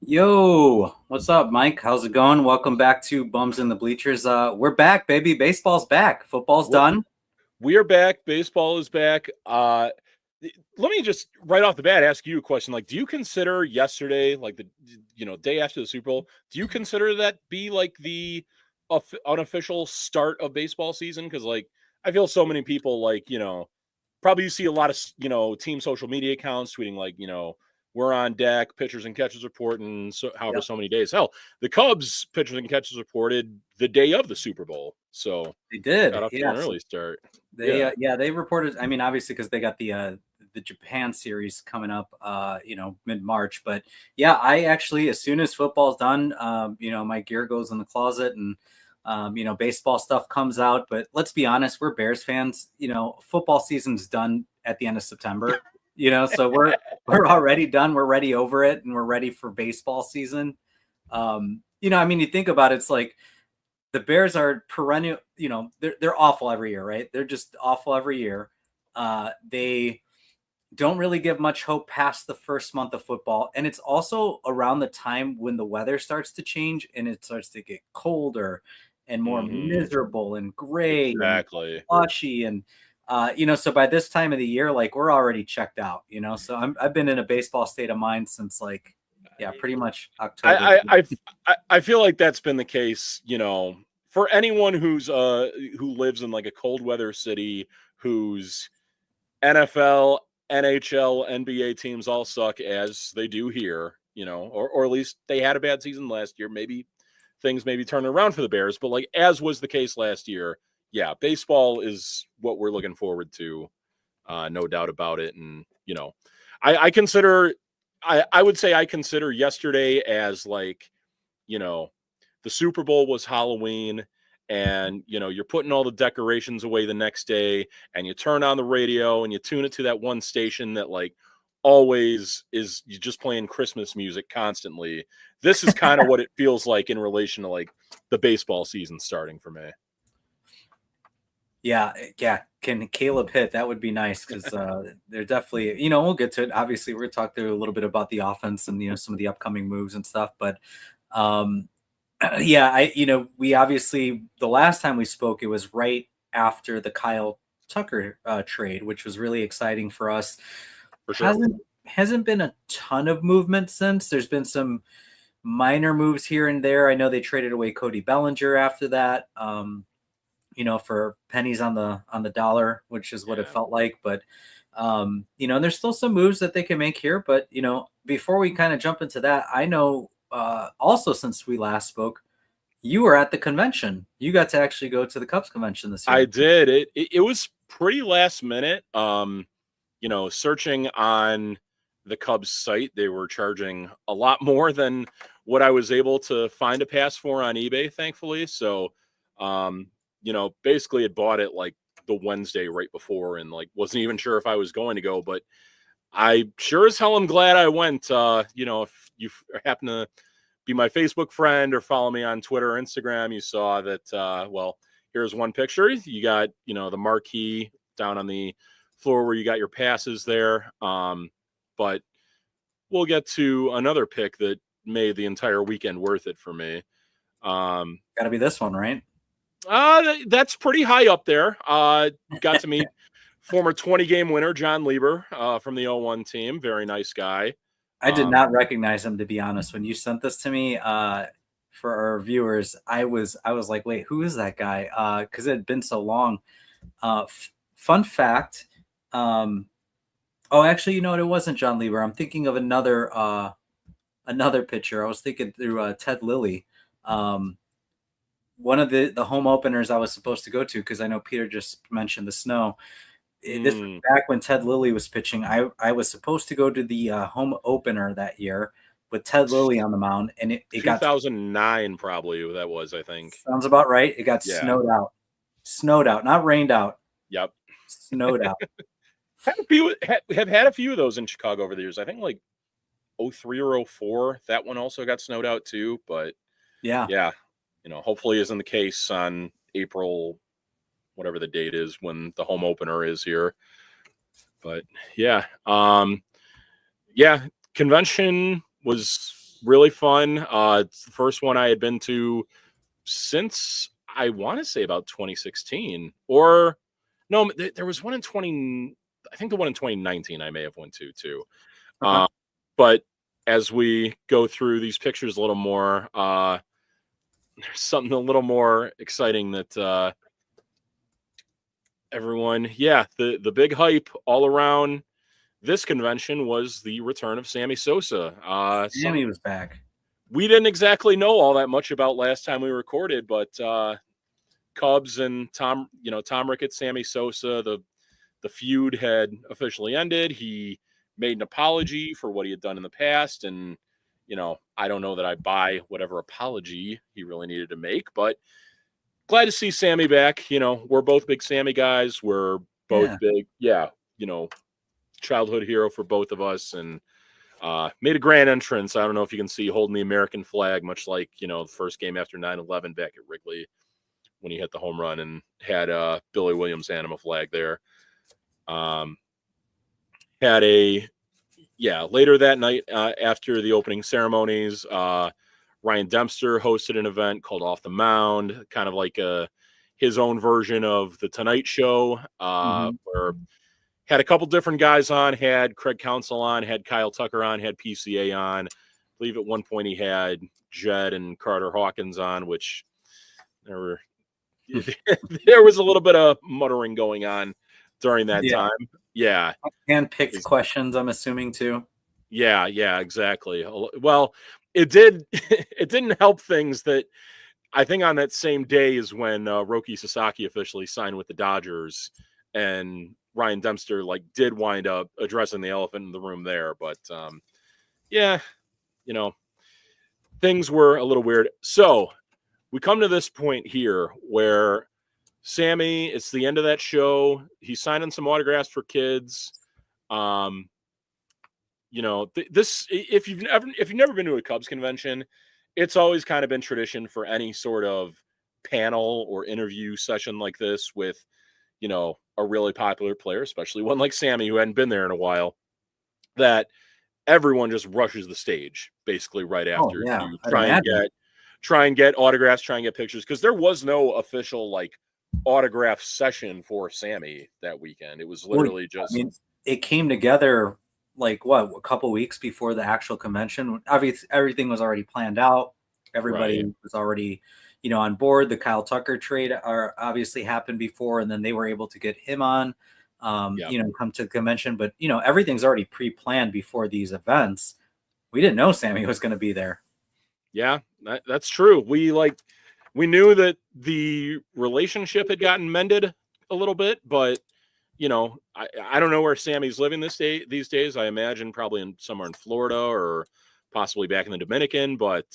Yo, what's up, Mike? How's it going? Welcome back to Bums in the Bleachers. We're back, baby. Baseball's back. Football's We're, done. we are back. Baseball is back. Let me just right off the bat ask you a question. Like, do you consider yesterday, like the day after the Super Bowl, do you consider that be like the unofficial start of baseball season? Because like I feel so many people probably you see a lot of team social media accounts tweeting we're on deck, pitchers and catchers report, and however Yep, so many days. Hell, the Cubs pitchers and catchers reported the day of the Super Bowl. So they did. got off to Yeah, an so early start. they Yeah. they reported. I mean, obviously because they got the Japan series coming up, mid March. But yeah, I actually as soon as football's done, my gear goes in the closet and. Baseball stuff comes out, but let's be honest, we're Bears fans. Football season's done at the end of September. So we're already done. We're ready over it, and we're ready for baseball season. I mean, you think about it, it's like the Bears are perennial. They're awful every year, right? They're just awful every year. They don't really give much hope past the first month of football, and it's also around the time when the weather starts to change and it starts to get colder and more Mm-hmm. miserable and gray and Exactly. slushy and so by this time of the year, like we're already checked out. So I've been in a baseball state of mind since pretty much October. I feel like that's been the case, for anyone who lives in like a cold weather city whose NFL, NHL, NBA teams all suck as they do here, or at least they had a bad season last year. Maybe things maybe turn around for the Bears, but like as was the case last year, yeah, baseball is what we're looking forward to, no doubt about it. And I consider, I would say I consider yesterday as like, you know, the Super Bowl was Halloween, and you're putting all the decorations away the next day, and you turn on the radio and you tune it to that one station that like always is you just playing Christmas music constantly. This is kind of what it feels like in relation to like the baseball season starting for me. Yeah. Can Caleb hit? That would be nice because they're definitely, we'll get to it. Obviously, we're going to talk through a little bit about the offense and, some of the upcoming moves and stuff. But um, yeah, we obviously, the last time we spoke, it was right after the Kyle Tucker trade, which was really exciting for us. For sure. Hasn't been a ton of movement since. There's been some minor moves here and there. I know they traded away Cody Bellinger after that. For pennies on the dollar, which is what it Yeah. felt like. But there's still some moves that they can make here. But before we kind of jump into that, I know also since we last spoke, you were at the convention. You got to actually go to the Cubs convention this I year. did. It was pretty last minute. Searching on the Cubs site, they were charging a lot more than what I was able to find a pass for on eBay, thankfully. So, basically had bought it like the Wednesday right before and like wasn't even sure if I was going to go, but I sure as hell am glad I went. If you happen to be my Facebook friend or follow me on Twitter or Instagram, you saw that, here's one picture. You got, the marquee down on the floor where you got your passes there. But we'll get to another pick that made the entire weekend worth it for me. Got to be this one, right? That's pretty high up there. Got to meet former 20-game winner John Lieber from the 0-1 team. Very nice guy. I did not recognize him, to be honest. When you sent this to me, for our viewers, I was like, wait, who is that guy? Because it had been so long. Fun fact. Actually, you know what? It wasn't John Lieber. I'm thinking of another pitcher. I was thinking through Ted Lilly. One of the home openers I was supposed to go to, because I know Peter just mentioned the snow. This was back when Ted Lilly was pitching. I was supposed to go to the home opener that year with Ted Lilly on the mound, and it got 2009 probably that was, I think. sounds about right. It got Yeah. snowed out, not rained out. Yep. Snowed out. Have had a few of those in Chicago over the years. I think like 03 or 04. That one also got snowed out too. But yeah, hopefully isn't the case on April, whatever the date is when the home opener is here. But yeah, convention was really fun. It's the first one I had been to since I want to say about 2016, or no, there was one in 20. I think the one in 2019 I may have went to too. Okay. But as we go through these pictures a little more, there's something a little more exciting that everyone, yeah, the big hype all around this convention was the return of Sammy Sosa. Sammy was back. We didn't exactly know all that much about last time we recorded, but Cubs and Tom Ricketts, Sammy Sosa, the feud had officially ended. He made an apology for what he had done in the past, and I don't know that I buy whatever apology he really needed to make, but glad to see Sammy back. We're both big Sammy guys. We're both Yeah. big, childhood hero for both of us, and made a grand entrance. I don't know if you can see holding the American flag, much like the first game after 9/11 back at Wrigley when he hit the home run and had Billy Williams anima flag there. Had later that night after the opening ceremonies, Ryan Dempster hosted an event called Off the Mound, kind of like his own version of the Tonight Show, where had a couple different guys on, had Craig Counsell on, had Kyle Tucker on, had PCA on. I believe at one point he had Jed and Carter Hawkins on, which there was a little bit of muttering going on during that time. Yeah. And picked questions, I'm assuming, too. Yeah, exactly. Well, it didn't help things that I think on that same day is when Roki Sasaki officially signed with the Dodgers, and Ryan Dempster did wind up addressing the elephant in the room there. But things were a little weird. So we come to this point here where Sammy, it's the end of that show. He's signing some autographs for kids. This if you've never been to a Cubs convention, it's always kind of been tradition for any sort of panel or interview session like this with a really popular player, especially one like Sammy who hadn't been there in a while, that everyone just rushes the stage basically right after to try and get autographs, try and get pictures, because there was no official autograph session for Sammy that weekend. It was literally it came together a couple weeks before the actual convention. Obviously, everything was already planned out. Everybody was already, on board. The Kyle Tucker trade obviously happened before, and then they were able to get him on, come to the convention. But, everything's already pre-planned before these events. We didn't know Sammy was going to be there. Yeah, that's true. We knew that the relationship had gotten mended a little bit, but I don't know where Sammy's living these days. I imagine probably somewhere in Florida or possibly back in the Dominican. But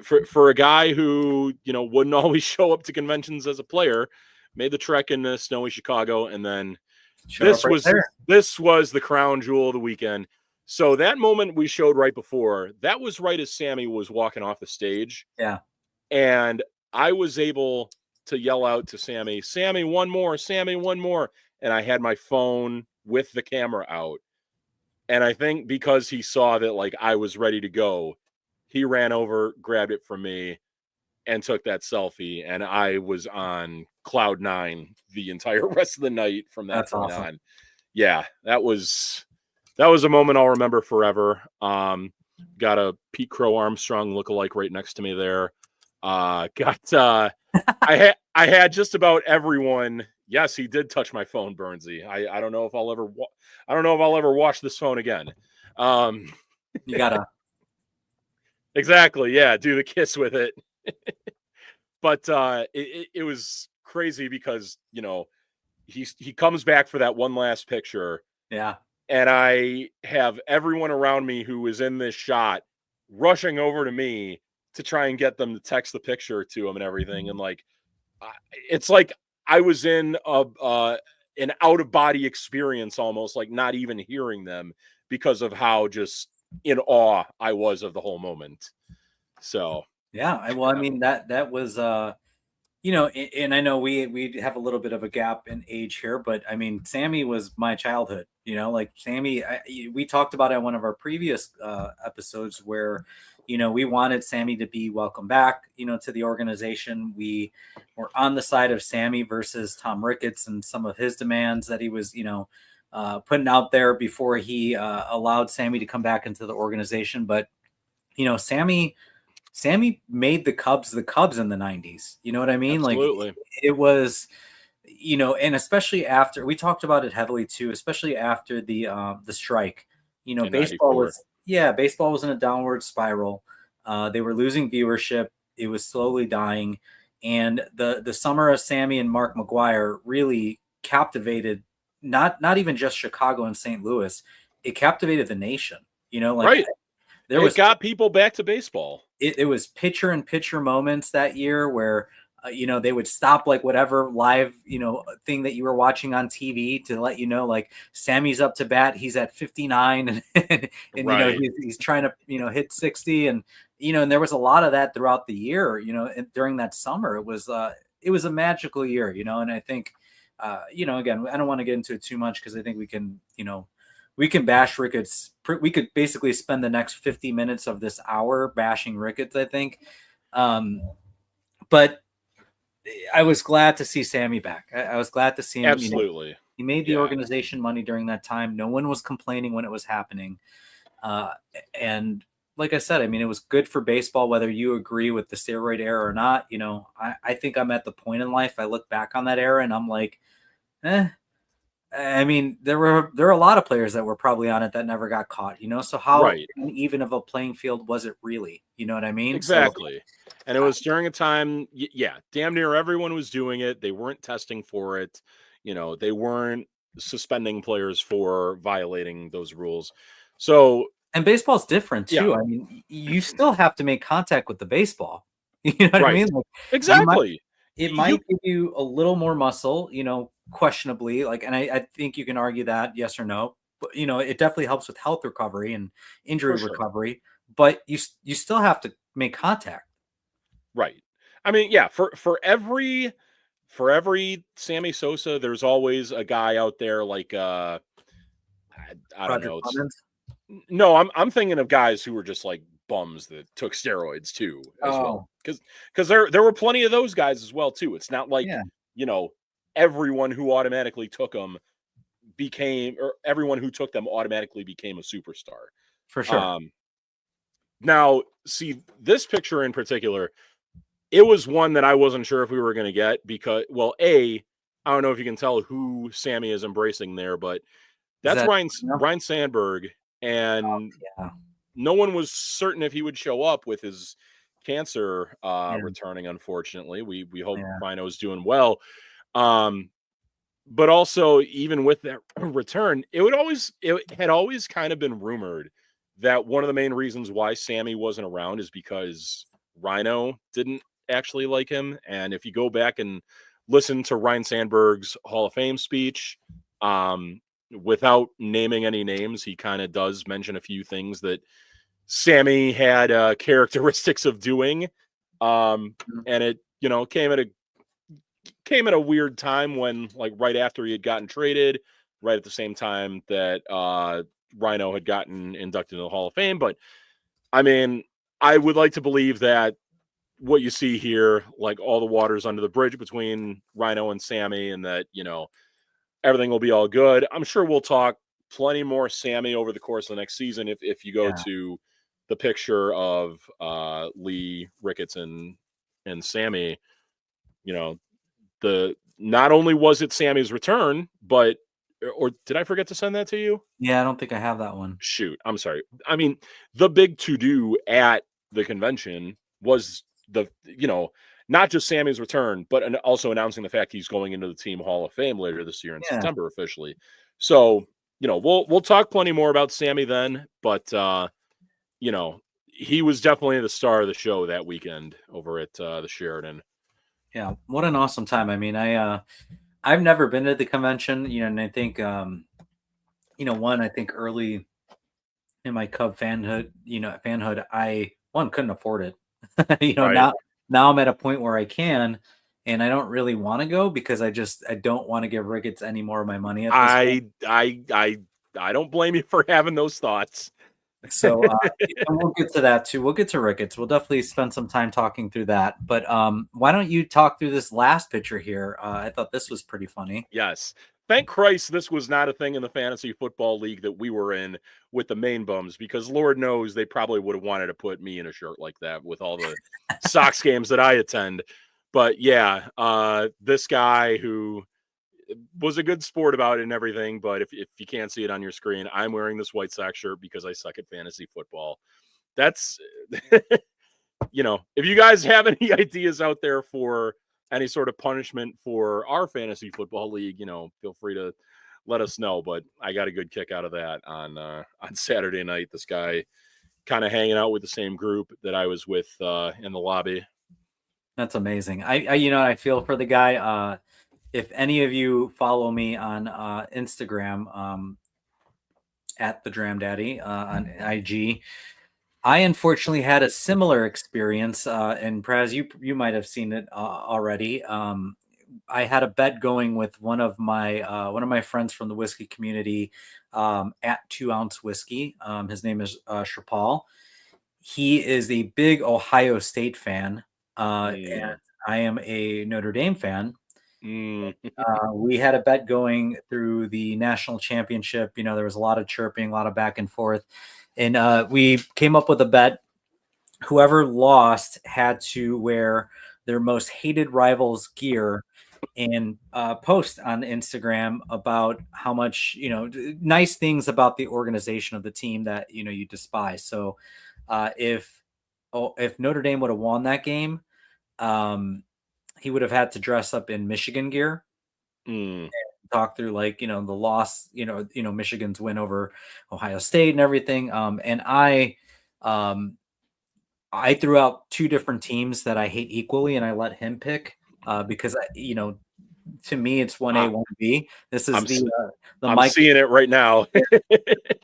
for a guy who wouldn't always show up to conventions as a player, made the trek into snowy Chicago, and then this was the crown jewel of the weekend. So that moment we showed right before, that was right as Sammy was walking off the stage. Yeah, and I was able to yell out to Sammy, one more, Sammy, one more. And I had my phone with the camera out. And I think because he saw that I was ready to go, he ran over, grabbed it from me, and took that selfie. And I was on cloud 9 the entire rest of the night from that point on. Yeah, that was a moment I'll remember forever. Got a Pete Crow Armstrong lookalike right next to me there. I had just about everyone. Yes, he did touch my phone, Burnsy. I don't know if I'll ever watch this phone again. You gotta exactly, yeah, do the kiss with it. But it was crazy because he comes back for that one last picture. Yeah. And I have everyone around me who is in this shot rushing over to me to try and get them to text the picture to him and everything. And it's like I was in an out of body experience, almost not even hearing them because of how just in awe I was of the whole moment. So, yeah, I mean, that was, and I know we have a little bit of a gap in age here, but I mean, Sammy was my childhood. Like Sammy, we talked about it in one of our previous episodes where, we wanted Sammy to be welcome back, to the organization. We were on the side of Sammy versus Tom Ricketts and some of his demands that he was, putting out there before he allowed Sammy to come back into the organization. But Sammy made the Cubs in the 90s. You know what I mean? Like Absolutely. it was, and especially after we talked about it heavily too, especially after the strike. In Baseball 94. was in a downward spiral. They were losing viewership. It was slowly dying. And the summer of Sammy and Mark McGuire really captivated not even just Chicago and St. Louis. It captivated the nation. Like Right. there It was got people back to baseball. it was pitcher and pitcher moments that year where they would stop like whatever live thing that you were watching on TV to let like Sammy's up to bat, he's at 59 and Right. he's trying to hit 60 and and there was a lot of that throughout the year and during that summer it was a magical year and I think again I don't want to get into it too much because I think we can bash Ricketts. We could basically spend the next 50 minutes of this hour bashing Ricketts, I think. But I was glad to see Sammy back. I was glad to see him. Absolutely. He made the Yeah. organization money during that time. No one was complaining when it was happening. And like I said, I mean, it was good for baseball, whether you agree with the steroid era or not. I think I'm at the point in life, I look back on that era and I'm like, I mean, there are a lot of players that were probably on it that never got caught, so how Right. even of a playing field was it really? You know what I mean? Exactly. And it was during a time, damn near everyone was doing it. They weren't testing for it. They weren't suspending players for violating those rules. So, And baseball's different yeah, too. I mean, you still have to make contact with the baseball. You know what I right. mean? Like, you might Exactly. it You might give you a little more muscle, questionably. Like, and I think you can argue that yes or no, but it definitely helps with health recovery and injury for sure. recovery. But you still have to make contact. Right. I mean, yeah, for every Sammy Sosa, there's always a guy out there like I don't Roger know. Clemens. No, I'm thinking of guys who were just like bums that took steroids too, as well. Oh, Because there were plenty of those guys as well too. It's not like yeah, you know everyone who automatically took them or everyone who took them automatically became a superstar. for sure. Um, now, see this picture in particular, it was one that I wasn't sure if we were going to get because, well, I don't know if you can tell who Sammy is embracing there, but Is that's that Ryan Sandberg, and yeah, no one was certain if he would show up with his cancer yeah, returning. Unfortunately, we hope yeah, Rhino's doing well. Um, but also, even with that return, it had always kind of been rumored that one of the main reasons why Sammy wasn't around is because Rhino didn't actually like him. And if you go back and listen to Ryan Sandberg's Hall of Fame speech, without naming any names, he kind of does mention a few things that Sammy had characteristics of doing. Mhm. And it, came at a weird time when, like, right after he had gotten traded, right at the same time that Rhino had gotten inducted into the Hall of Fame. But I mean, I would like to believe that what you see here, like all the waters under the bridge between Rhino and Sammy, and that, everything will be all good. I'm sure we'll talk plenty more Sammy over the course of the next season if you go Yeah, to the picture of Lee, Ricketts, and Sammy. You know, the not only was it Sammy's return, but or did I forget to send that to you? yeah. I don't think I have that one. Shoot, I'm sorry. I mean, the big to do at the convention was not just Sammy's return, but also announcing the fact he's going into the Team Hall of Fame later this year in Yeah, September officially. So, we'll talk plenty more about Sammy then, but he was definitely the star of the show that weekend over at the Sheridan. yeah. What an awesome time. I mean, I've never been to the convention, and I think I think early in my Cub fanhood, I couldn't afford it. Right. Now I'm at a point where I can, and I don't really want to go because I don't want to give Ricketts any more of my money at this point. I don't blame you for having those thoughts. So, and we'll get to that too. We'll get to Ricketts. We'll definitely spend some time talking through that. But why don't you talk through this last pitcher here? I thought this was pretty funny. Yes. Thank Christ this was not a thing in the fantasy football league that we were in with the main bums, because Lord knows they probably would have wanted to put me in a shirt like that with all the Sox games that I attend. But yeah, this guy who was a good sport about it and everything, but if you can't see it on your screen, I'm wearing this White Sox shirt because I suck at fantasy football. That's if you guys have any ideas out there for any sort of punishment for our fantasy football league, feel free to let us know. But I got a good kick out of that on Saturday night. This guy kind of hanging out with the same group that I was with in the lobby. That's amazing. I feel for the guy. If any of you follow me on Instagram, at the Dram Daddy on IG, I unfortunately had a similar experience, and Praz, you might have seen it already. I had a bet going with one of my friends from the whiskey community, at 2 ounce whiskey. His name is Shrapal. He is a big Ohio State fan, and I am a Notre Dame fan. Mm. We had a bet going through the national championship. There was a lot of chirping, a lot of back and forth, and we came up with a bet. Whoever lost had to wear their most hated rivals gear and post on Instagram about how much, nice things about the organization of the team that you despise. So if Notre Dame would have won that game, he would have had to dress up in Michigan gear. Mm. Talk through, like, the loss, Michigan's win over Ohio State and everything. And I threw out two different teams that I hate equally, and I let him pick because to me it's 1A, 1B. This is the I'm Mike seeing it right now.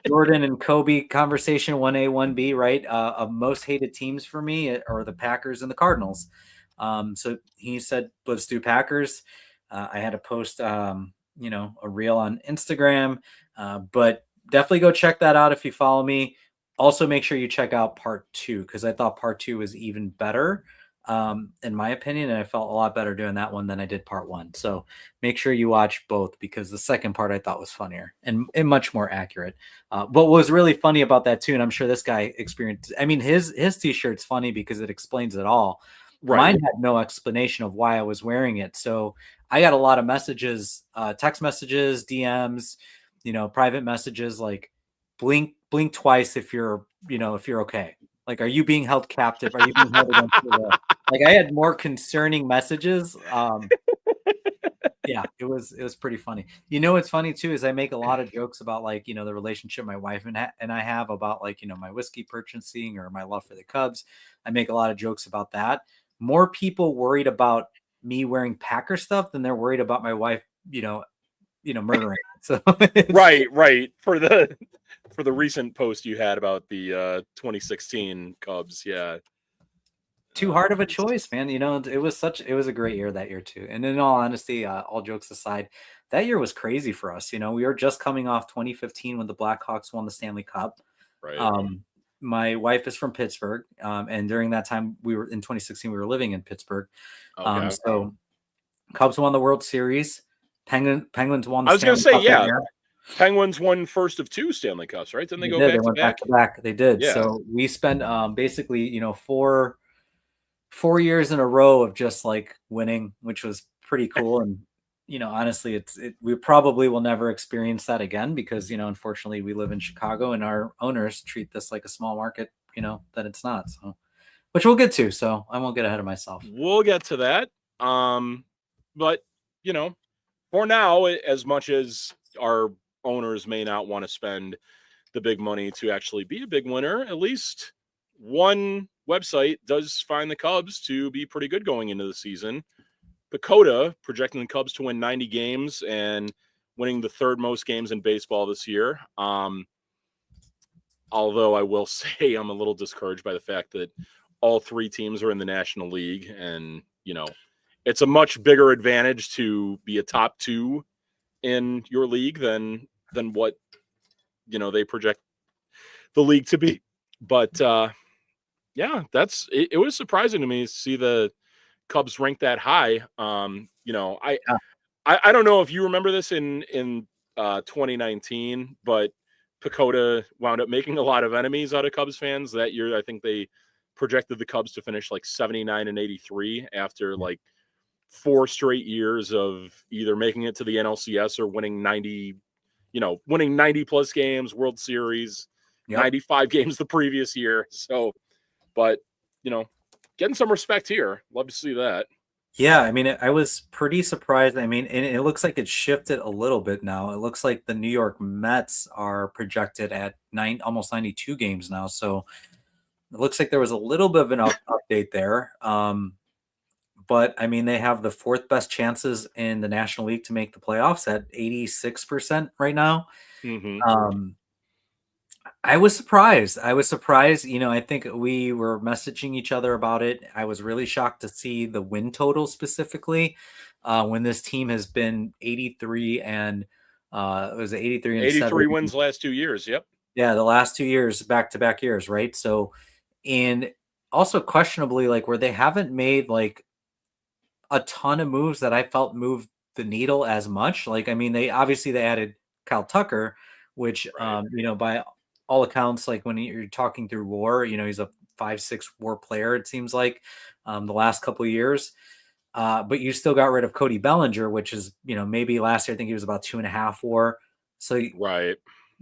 Jordan and Kobe conversation, 1A, 1B, right? Of most hated teams for me are the Packers and the Cardinals. So he said, let's do Packers. I had to post, a reel on Instagram, but definitely go check that out if you follow me. Also, make sure you check out part 2 because I thought part 2 was even better, in my opinion, and I felt a lot better doing that one than I did part 1. So make sure you watch both because the second part I thought was funnier and much more accurate. But what was really funny about that too, and I'm sure this guy experienced. I mean, his T-shirt's funny because it explains it all. Right. Mine had no explanation of why I was wearing it, so I got a lot of messages, text messages, DMs, private messages like blink twice if you're okay. Like, are you being held captive? Are you being held against your will? Like, I had more concerning messages. Yeah, it was pretty funny. What's funny too is I make a lot of jokes about, like, the relationship my wife and I have about, like, my whiskey purchasing or my love for the Cubs. I make a lot of jokes about that. More people worried about me wearing Packer stuff than they're worried about my wife, murdering. So right. For the recent post you had about the 2016 Cubs, yeah. Too hard of a choice, man. It was a great year that year too. And in all honesty, all jokes aside, that year was crazy for us. We were just coming off 2015 when the Blackhawks won the Stanley Cup. Right. My wife is from Pittsburgh, and during that time, we were in 2016. We were living in Pittsburgh. Okay. So Cubs won the World Series. Penguins won the I was going to Stanley say, Cup that yeah. year. Penguins won first of 2 Stanley Cups, right? Didn't they go They back to went back? back to back. They did. Yeah. So we spent basically 4 years in a row of just like winning, which was pretty cool. And honestly, we probably will never experience that again because unfortunately we live in Chicago and our owners treat this like a small market, that it's not. So, which we'll get to. So I won't get ahead of myself. We'll get to that. But for now, as much as our owners may not want to spend the big money to actually be a big winner, at least one website does find the Cubs to be pretty good going into the season. Dakota projecting the Cubs to win 90 games and winning the 3rd most games in baseball this year. Although I will say I'm a little discouraged by the fact that all 3 teams are in the National League, and it's a much bigger advantage to be a top 2 in your league than what they project the league to be. But yeah, it was surprising to me to see the Cubs ranked that high. Yeah. I don't know if you remember this in 2019, but Pacoda wound up making a lot of enemies out of Cubs fans that year. I think they projected the Cubs to finish like 79 and 83 after like 4 straight years of either making it to the NLCS or winning 90 plus games, World Series, Yep. 95 games the previous year. So, but getting some respect here. Love to see that. Yeah, I mean, I was pretty surprised. I mean, and it looks like it shifted a little bit now. It looks like the New York Mets are projected at almost 92 games now. So it looks like there was a little bit of an update there. But I mean, they have the fourth best chances in the National League to make the playoffs at 86% right now. Mm-hmm. Um, I was surprised. I was surprised. I think we were messaging each other about it. I was really shocked to see the win total specifically when this team has been 83 and it was 83 and 83 7. wins last 2 years. Yep. Yeah, the last 2 years, back to back years, right? So, and also questionably, like where they haven't made like a ton of moves that I felt moved the needle as much. Like, I mean, they added Kyle Tucker, which, Right. by all accounts, like when you're talking through WAR, he's a 5-6 WAR player. It seems like the last couple of years. But you still got rid of Cody Bellinger, which is maybe last year I think he was about 2.5 WAR. So Right.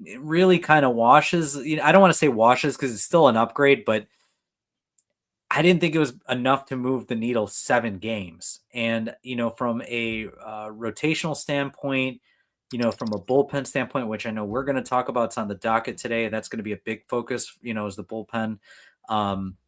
it really kind of washes. I don't want to say washes because it's still an upgrade, but I didn't think it was enough to move the needle 7 games. And, from a rotational standpoint, from a bullpen standpoint, which I know we're going to talk about, it's on the docket today. That's going to be a big focus, is the bullpen. Um,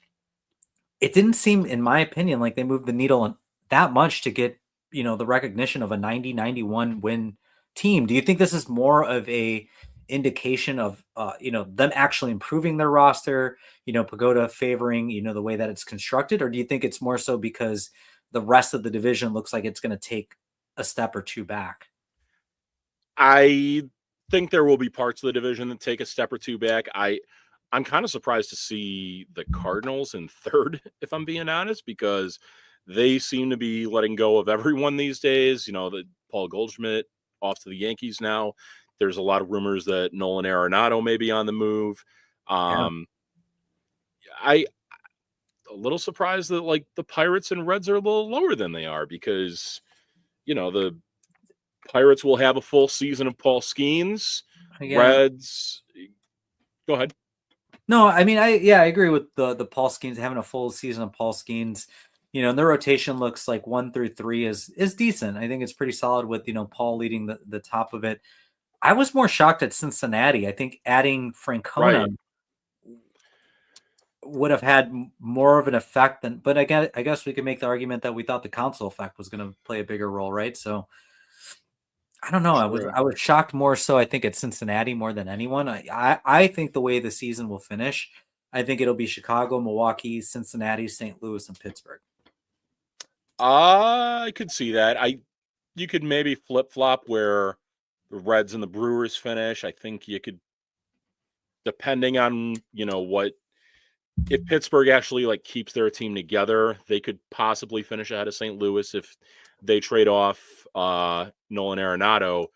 it didn't seem, in my opinion, like they moved the needle that much to get, the recognition of a 90-91 win team. Do you think this is more of a indication of, them actually improving their roster, Pagoda favoring, the way that it's constructed? Or do you think it's more so because the rest of the division looks like it's going to take a step or two back? I think there will be parts of the division that take a step or two back. I'm kind of surprised to see the Cardinals in third, if I'm being honest, because they seem to be letting go of everyone these days. The Paul Goldschmidt off to the Yankees now. There's a lot of rumors that Nolan Arenado may be on the move. Yeah. I a little surprised that like the Pirates and Reds are a little lower than they are because the Pirates will have a full season of Paul Skeens. Again, Reds, go ahead. no, I mean, I agree with the Paul Skeens having a full season of Paul Skeens. And their rotation looks like 1 through 3 is decent. I think it's pretty solid with Paul leading the top of it. I was more shocked at Cincinnati. I think adding Francona Right. would have had more of an effect than. But I guess we could make the argument that we thought the council effect was going to play a bigger role, right? So I don't know. I was True. I was shocked more so. I think at Cincinnati more than anyone. I think the way the season will finish, I think it'll be Chicago, Milwaukee, Cincinnati, St. Louis, and Pittsburgh. I could see that. You could maybe flip flop where the Reds and the Brewers finish. I think you could, depending on what if Pittsburgh actually like keeps their team together, they could possibly finish ahead of St. Louis if they trade off Nolan Arenado.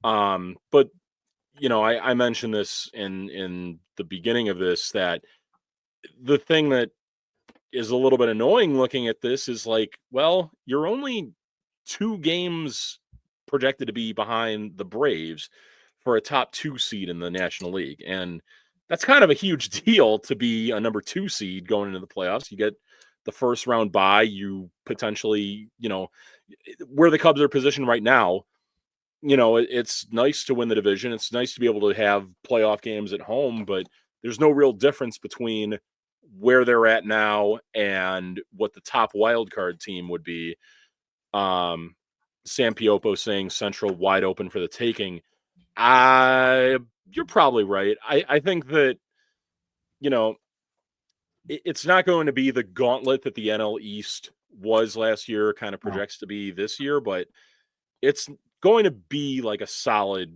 But I mentioned this in the beginning of this that the thing that is a little bit annoying looking at this is like, well, you're only 2 games projected to be behind the Braves for a top 2 seed in the National League. And that's kind of a huge deal to be a number 2 seed going into the playoffs. You get the first round bye, you potentially, where the Cubs are positioned right now, it's nice to win the division. It's nice to be able to have playoff games at home, but there's no real difference between where they're at now and what the top wild card team would be. Sam Piopo saying Central wide open for the taking. You're probably right. I think that, it's not going to be the gauntlet that the NL East was last year kind of projects to be this year, but it's going to be like a solid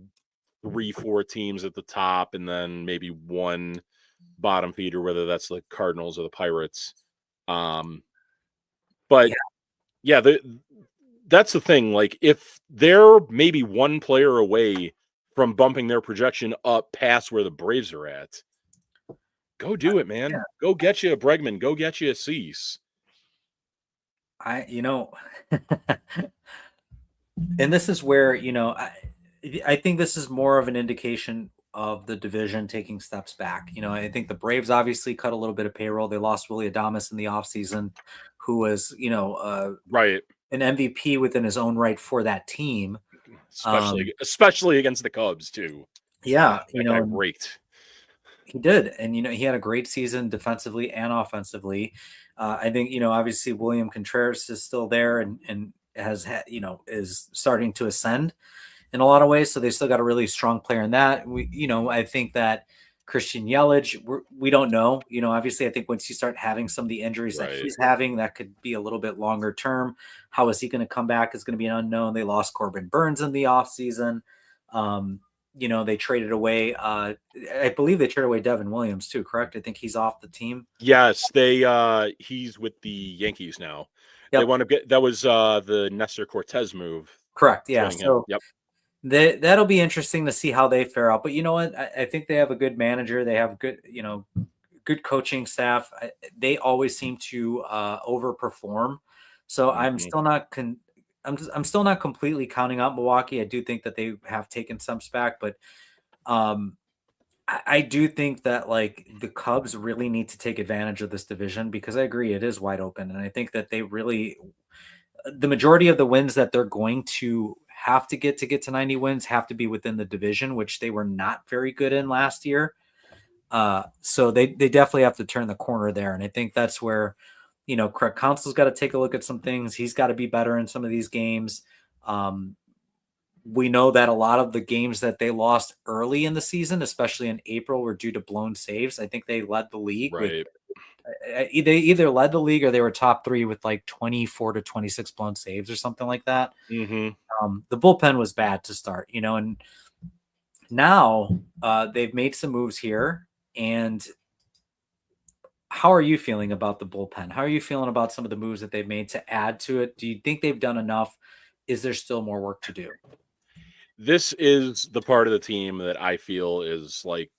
3-4 teams at the top, and then maybe one bottom feeder, whether that's the Cardinals or the Pirates. But yeah, that's the thing. Like, if they're maybe one player away from bumping their projection up past where the Braves are at, go do it, man. Yeah. Go get you a Bregman. Go get you a Cease. You know, and this is where, I think this is more of an indication of the division taking steps back. I think the Braves obviously cut a little bit of payroll. They lost Willie Adames in the offseason, who was, Right. an MVP within his own right for that team. Especially against the Cubs too. Yeah, That guy raked. He did, and he had a great season defensively and offensively. I think obviously William Contreras is still there and has had is starting to ascend in a lot of ways. So they still got a really strong player in that. I think that Christian Yelich, we don't know. Obviously, I think once you start having some of the injuries that he's having, that could be a little bit longer term. How is he going to come back is going to be an unknown. They lost Corbin Burns in the offseason. They traded away, I believe they traded away Devin Williams too, correct? I think he's off the team. Yes, he's with the Yankees now. Yep. They want to get, that was the Nestor Cortez move. Correct. Yeah. So yep. That'll be interesting to see how they fare out. But you know what? I think they have a good manager. They have good, good coaching staff. They always seem to overperform. So I'm still not I'm still not completely counting out Milwaukee. I do think that they have taken some back, but I do think that like the Cubs really need to take advantage of this division, because I agree it is wide open, and I think that they really, the majority of the wins that they're going to have to get to 90 wins have to be within the division, which they were not very good in last year. So they definitely have to turn the corner there, and I think that's where Craig Counsell's got to take a look at some things. He's got to be better in some of these games. We know that a lot of the games that they lost early in the season, especially in April, were due to blown saves. I think they led the league. Right. They either led the league or they were top 3 with like 24 to 26 blown saves or something like that. Mm-hmm. The bullpen was bad to start, and now they've made some moves here. And how are you feeling about the bullpen? How are you feeling about some of the moves that they've made to add to it? Do you think they've done enough? Is there still more work to do? This is the part of the team that I feel is like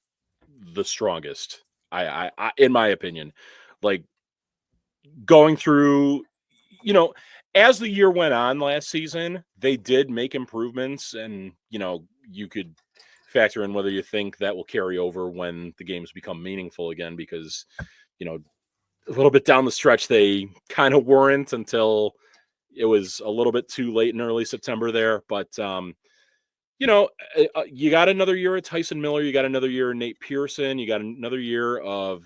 the strongest. I in my opinion, like going through, as the year went on last season, they did make improvements, and you could factor in whether you think that will carry over when the games become meaningful again, because a little bit down the stretch they kind of weren't until it was a little bit too late in early September there. But you got another year of Tyson Miller. You got another year of Nate Pearson. You got another year of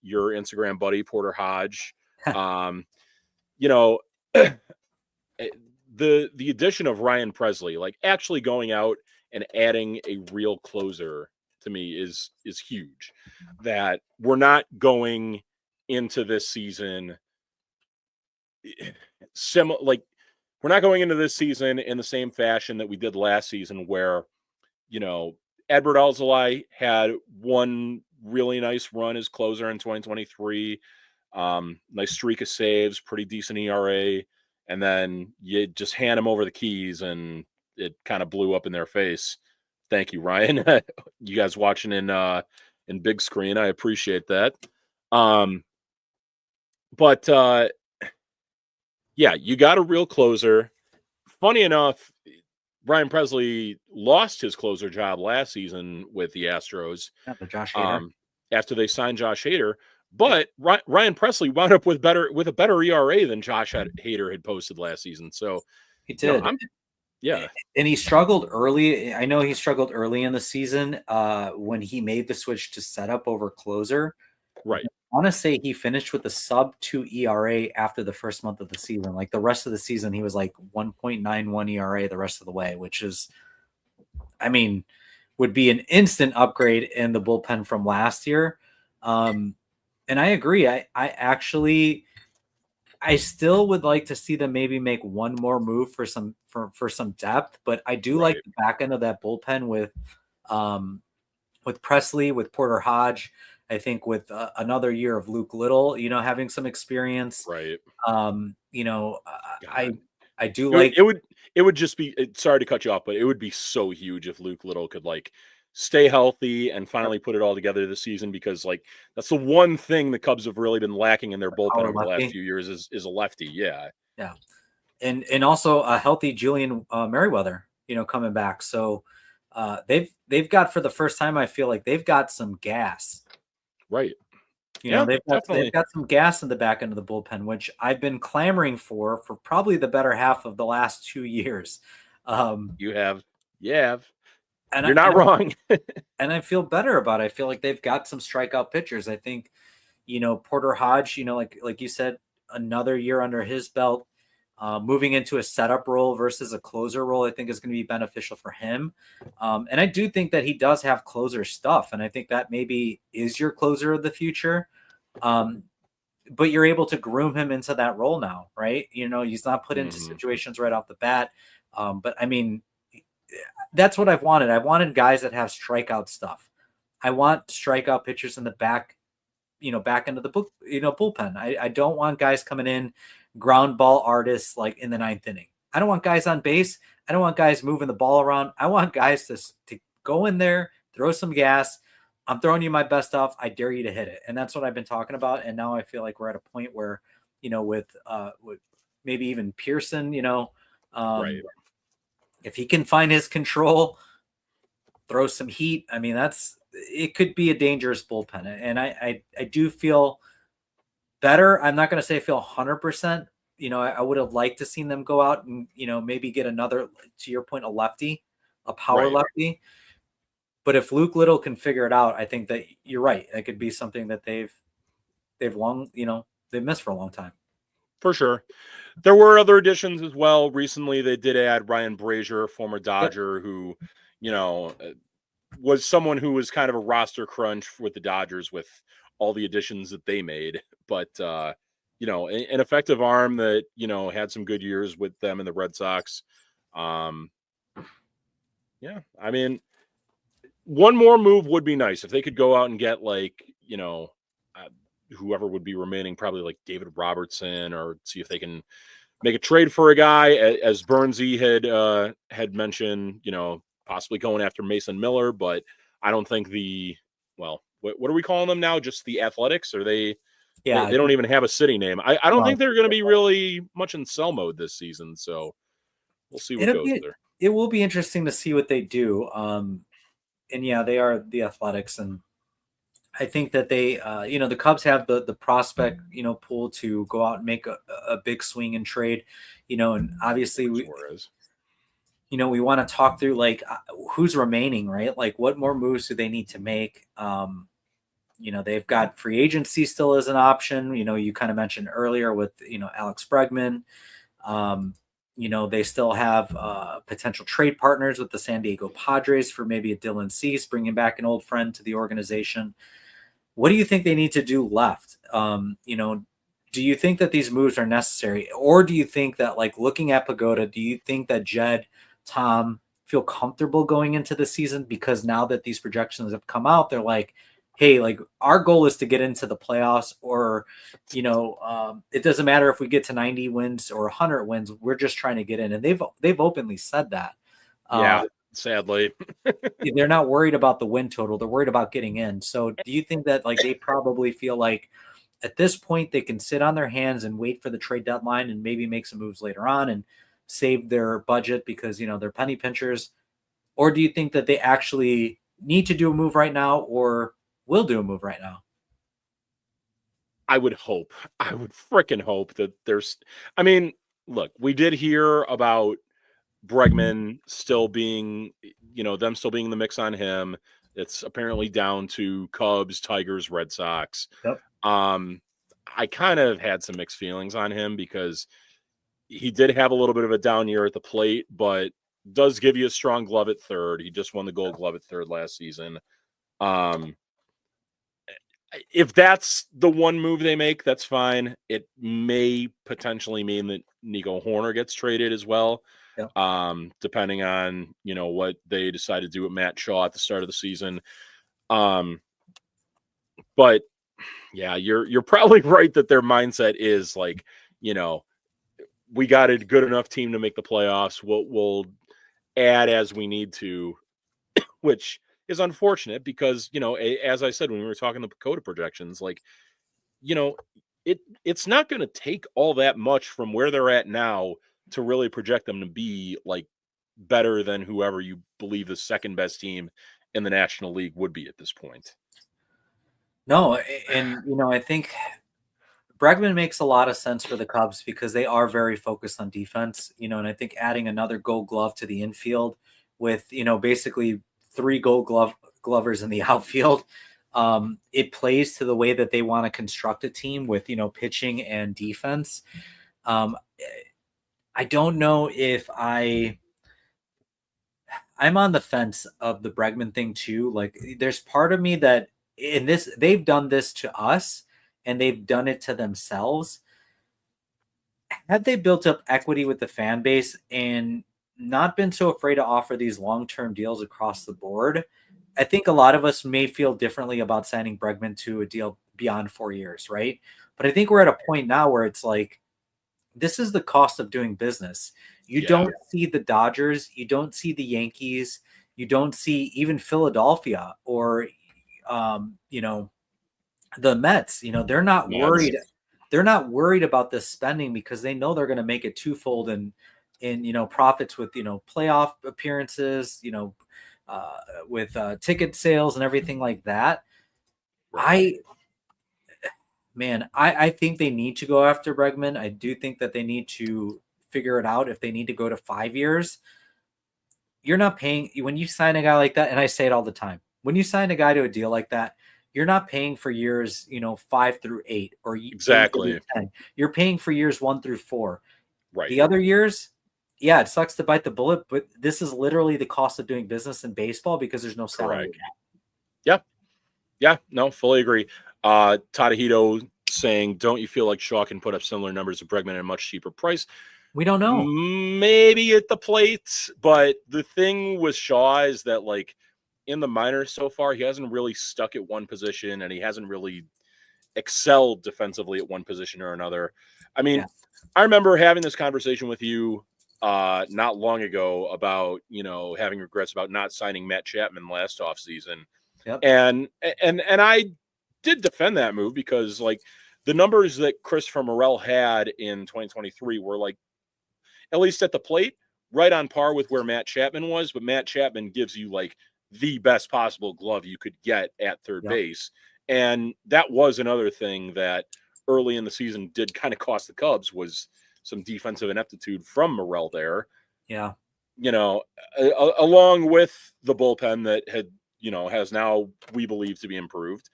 your Instagram buddy, Porter Hodge. The addition of Ryan Presley, like actually going out and adding a real closer, to me is huge. That we're not going into this season we're not going into this season in the same fashion that we did last season, where, Edward Alzolay had one really nice run as closer in 2023. Nice streak of saves, pretty decent ERA. And then you just hand them over the keys and it kind of blew up in their face. Thank you, Ryan. You guys watching in big screen, I appreciate that. But yeah, you got a real closer. Funny enough, Ryan Presley lost his closer job last season with the Astros. Josh Hader. After they signed Josh Hader. But Ryan Presley wound up with a better ERA than Josh Hader had posted last season. So he did. Yeah. And he struggled early. I know he struggled early in the season when he made the switch to setup over closer. Right. I want to say he finished with a sub-2 ERA after the first month of the season. Like the rest of the season, he was like 1.91 ERA the rest of the way, which is, would be an instant upgrade in the bullpen from last year. And I agree. I actually I still would like to see them maybe make one more move for some depth, but I do like Right. the back end of that bullpen um, with Presley, with Porter Hodge. I think with another year of Luke Little, having some experience. Right. I God. I do It would like it would it would just be sorry to cut you off, but it would be so huge if Luke Little could, like, stay healthy and finally put it all together this season because, like, that's the one thing the Cubs have really been lacking in their bullpen power over the last lefty. few years is a lefty, yeah. Yeah, and also a healthy Julian Merriweather, coming back. So they've got for the first time. I feel like they've got some gas. Right. Yeah, They've definitely. got some gas in the back end of the bullpen, which I've been clamoring for probably the better half of the last 2 years. Um, You have. You have. and I You're not wrong. and I feel better about it. I feel like they've got some strikeout pitchers. I think, Porter Hodge, like you said, another year under his belt, moving into a setup role versus a closer role, I think is going to be beneficial for him. And I do think that he does have closer stuff, and I think that maybe is your closer of the future. Um, but you're able to groom him into that role now, right? He's not put into Mhm. situations right off the bat. But I mean, that's what I've wanted. I've wanted guys that have strikeout stuff. I want strikeout pitchers in the back end of the bullpen. I don't want guys coming in, ground ball artists like in the ninth inning. I don't want guys on base. I don't want guys moving the ball around. I want guys to go in there, throw some gas. I'm throwing you my best stuff. I dare you to hit it. And that's what I've been talking about. And now I feel like we're at a point where, with maybe even Pearson, um, Right. if he can find his control, throw some heat. I mean, it could be a dangerous bullpen. And I do feel better. I'm not going to say I feel 100%. I would have liked to seen them go out and, maybe get another, to your point, a lefty, a power Right. lefty. But if Luke Little can figure it out, I think that you're right. It could be something that they've missed for a long time. For sure. There were other additions as well. Recently, they did add Ryan Brazier, former Yep. Dodger, who, you know, was someone who was kind of a roster crunch with the Dodgers with all the additions that they made. But, an effective arm that, had some good years with them and the Red Sox. Um, yeah, I mean, one more move would be nice if they could go out and get, like, uh, whoever would be remaining, probably like David Robertson, or see if they can make a trade for a guy, as Bernsey had mentioned, possibly going after Mason Miller, but I don't think what are we calling them now? Just the Athletics? Or they Yeah. don't even have a city name. I don't Well, think they're going to be really much in sell mode this season, so we'll see what it'll goes be there. it will be interesting to see what they do. And yeah, they are the Athletics, and I think that the Cubs have the prospect, pool to go out and make a big swing and trade, and obviously George Suarez. we want to talk through like who's remaining, right? Like what more moves do they need to make? They've got free agency still as an option. You kind of mentioned earlier with, Alex Bregman. Um, they still have potential trade partners with the San Diego Padres for maybe a Dylan Cease, bringing back an old friend to the organization. What do you think they need to do left? Do you think that these moves are necessary, or do you think that, like, looking at Pagoda, do you think that Jed, Tom feel comfortable going into the season because now that these projections have come out, they're like, hey, like our goal is to get into the playoffs, or it doesn't matter if we get to 90 wins or 100 wins, we're just trying to get in, and they've openly said that. Yeah, sadly. They're not worried about the win total. They're worried about getting in. So do you think that like they probably feel like at this point they can sit on their hands and wait for the trade deadline and maybe make some moves later on and save their budget because they're penny pinchers? Or do you think that they actually need to do a move right now or will do a move right now? I would hope. I would freaking hope that I mean, look, we did hear about Bregman still being, them still being in the mix on him. It's apparently down to Cubs, Tigers, Red Sox. Yep. Um, I kind of had some mixed feelings on him because he did have a little bit of a down year at the plate, but does give you a strong glove at third. He just won the Gold Glove at third last season. Um, if that's the one move they make, that's fine. It may potentially mean that Nico Horner gets traded as well, Yep. depending on what they decide to do with Matt Shaw at the start of the season. But yeah, you're probably right that their mindset is like, we got a good enough team to make the playoffs. We'll add as we need to, which is unfortunate because as I said when we were talking the Pacoda projections, like you know, it's not going to take all that much from where they're at now to really project them to be like better than whoever you believe the second best team in the National League would be at this point. No, and I think Bregman makes a lot of sense for the Cubs because they are very focused on defense, and I think adding another Gold Glove to the infield with basically three Glovers in the outfield, it plays to the way that they want to construct a team with pitching and defense. I don't know if I'm on the fence of the Bregman thing too. Like, there's part of me that in this they've done this to us and they've done it to themselves. Had they built up equity with the fan base and not been so afraid to offer these long-term deals across the board, I think a lot of us may feel differently about signing Bregman to a deal beyond 4 years, right? But I think we're at a point now where it's like, this is the cost of doing business. You Yeah. don't see the Dodgers, you don't see the Yankees, you don't see even Philadelphia or the Mets. They're not Mets. worried. They're not worried about this spending because they know they're going to make it twofold in profits with playoff appearances, with ticket sales and everything like that. Right. I think they need to go after Bregman. I do think that they need to figure it out if they need to go to 5 years. You're not paying when you sign a guy like that, and I say it all the time. When you sign a guy to a deal like that, you're not paying for years, 5 through 8 or 8 through Exactly. 10. You're paying for years 1 through 4. Right. The other years, yeah, it sucks to bite the bullet, but this is literally the cost of doing business in baseball because there's no salary Correct. cap. Yeah. Yeah. No, fully agree. Tadahito saying, don't you feel like Shaw can put up similar numbers to Bregman at a much cheaper price? We don't know. Maybe at the plate, but the thing with Shaw is that, like, in the minors so far, he hasn't really stuck at one position and he hasn't really excelled defensively at one position or another. I mean, Yeah. I remember having this conversation with you not long ago about, having regrets about not signing Matt Chapman last offseason. Yep. And I did defend that move because, like, the numbers that Christopher Morel had in 2023 were, like, at least at the plate, right on par with where Matt Chapman was. But Matt Chapman gives you, like, the best possible glove you could get at third Yep. base. And that was another thing that early in the season did kind of cost the Cubs, was some defensive ineptitude from Morel there. Yeah. Along with the bullpen that has now, we believe, to be improved.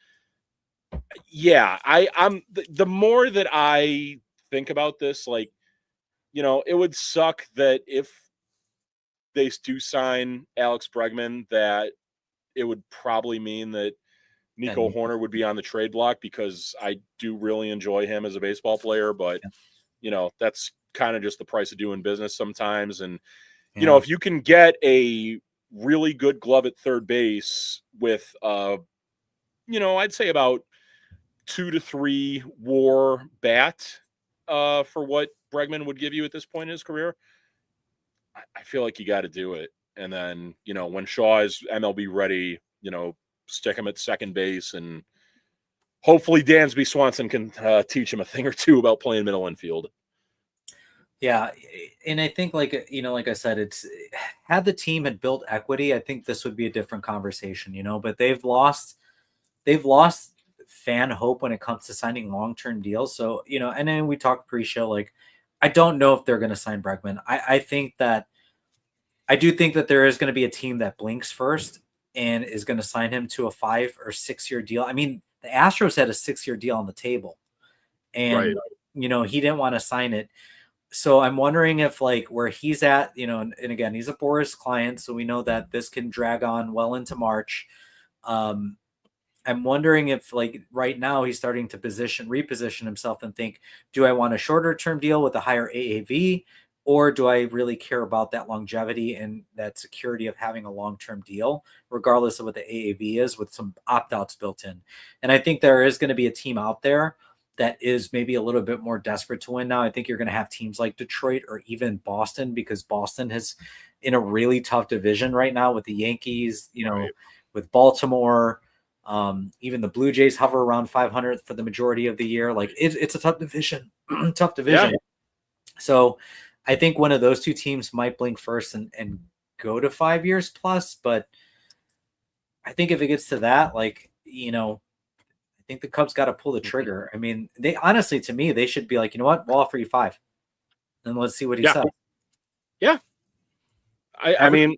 Yeah, I'm the more that I think about this, like, it would suck that if they do sign Alex Bregman, that it would probably mean that Nico Horner would be on the trade block, because I do really enjoy him as a baseball player, but that's kind of just the price of doing business sometimes. And if you can get a really good glove at third base with I'd say about 2 to 3 WAR bat for what Bregman would give you at this point in his career, I feel like you got to do it. And then, when Shaw is MLB ready, stick him at second base, and hopefully Dansby Swanson can teach him a thing or two about playing middle infield. Yeah, and I think, like I said, it's had the team had built equity, I think this would be a different conversation, but they've lost fan hope when it comes to signing long-term deals. So, and then we talked pre-show, like, I don't know if they're going to sign Bregman. I do think that there is going to be a team that blinks first and is going to sign him to a 5 or 6 year deal. I mean, the Astros had a 6-year deal on the table, and he didn't want to sign it. So I'm wondering if, like, where he's at, and again, he's a Boris client, so we know that this can drag on well into March. I'm wondering if, like, right now he's starting to reposition himself and think, do I want a shorter term deal with a higher AAV, or do I really care about that longevity and that security of having a long term deal, regardless of what the AAV is, with some opt outs built in? And I think there is going to be a team out there that is maybe a little bit more desperate to win now. I think you're going to have teams like Detroit or even Boston, because Boston is in a really tough division right now with the Yankees, Right. with Baltimore. Even the Blue Jays hover around 500 for the majority of the year. Like, it's a tough division, tough Yeah. division. So I think one of those two teams might blink first and go to 5 years plus. But I think if it gets to that, like, I think the Cubs got to pull the trigger. I mean, they honestly, to me, they should be like, you know what, we'll offer you 5, and let's see what he Yeah. says. Yeah. I Every, mean,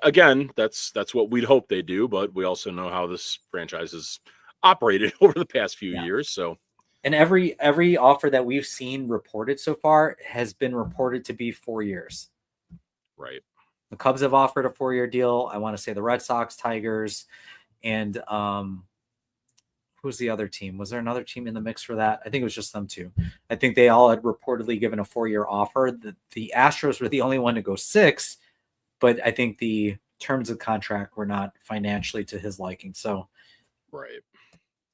again, that's what we'd hope they do, but we also know how this franchise has operated over the past few yeah. years. So, And every offer that we've seen reported so far has been reported to be 4 years. right. The Cubs have offered a 4-year deal. I want to say the Red Sox, Tigers, and who's the other team? Was there another team in the mix for that? I think it was just them two. I think they all had reportedly given a 4-year offer. The Astros were the only one to go 6, but I think the terms of contract were not financially to his liking. So Right.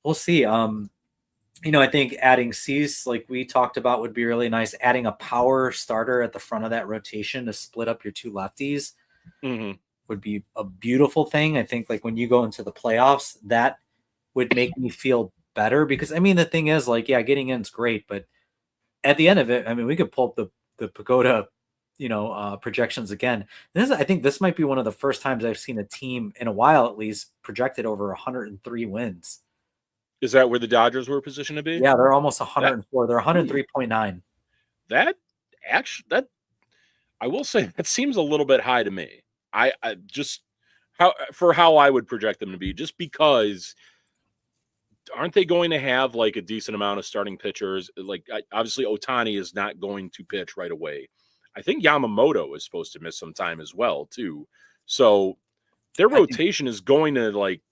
we'll see. I think adding Cease, like we talked about, would be really nice. Adding a power starter at the front of that rotation to split up your two lefties Mm-hmm. would be a beautiful thing. I think, like, when you go into the playoffs, that would make me feel better, because I mean, the thing is, like, yeah, getting in is great, but at the end of it, I mean, we could pull up the Pagoda, projections again. I think this might be one of the first times I've seen a team in a while, at least, projected over 103 wins. Is that where the Dodgers were positioned to be? Yeah, they're almost That 104. They're ooh, 103.9. that actually that I will say that seems a little bit high to me. I just how I would project them to be, just because aren't they going to have like a decent amount of starting pitchers? Like, obviously Otani is not going to pitch right away. I think Yamamoto is supposed to miss some time as well too. So their I think rotation is going to like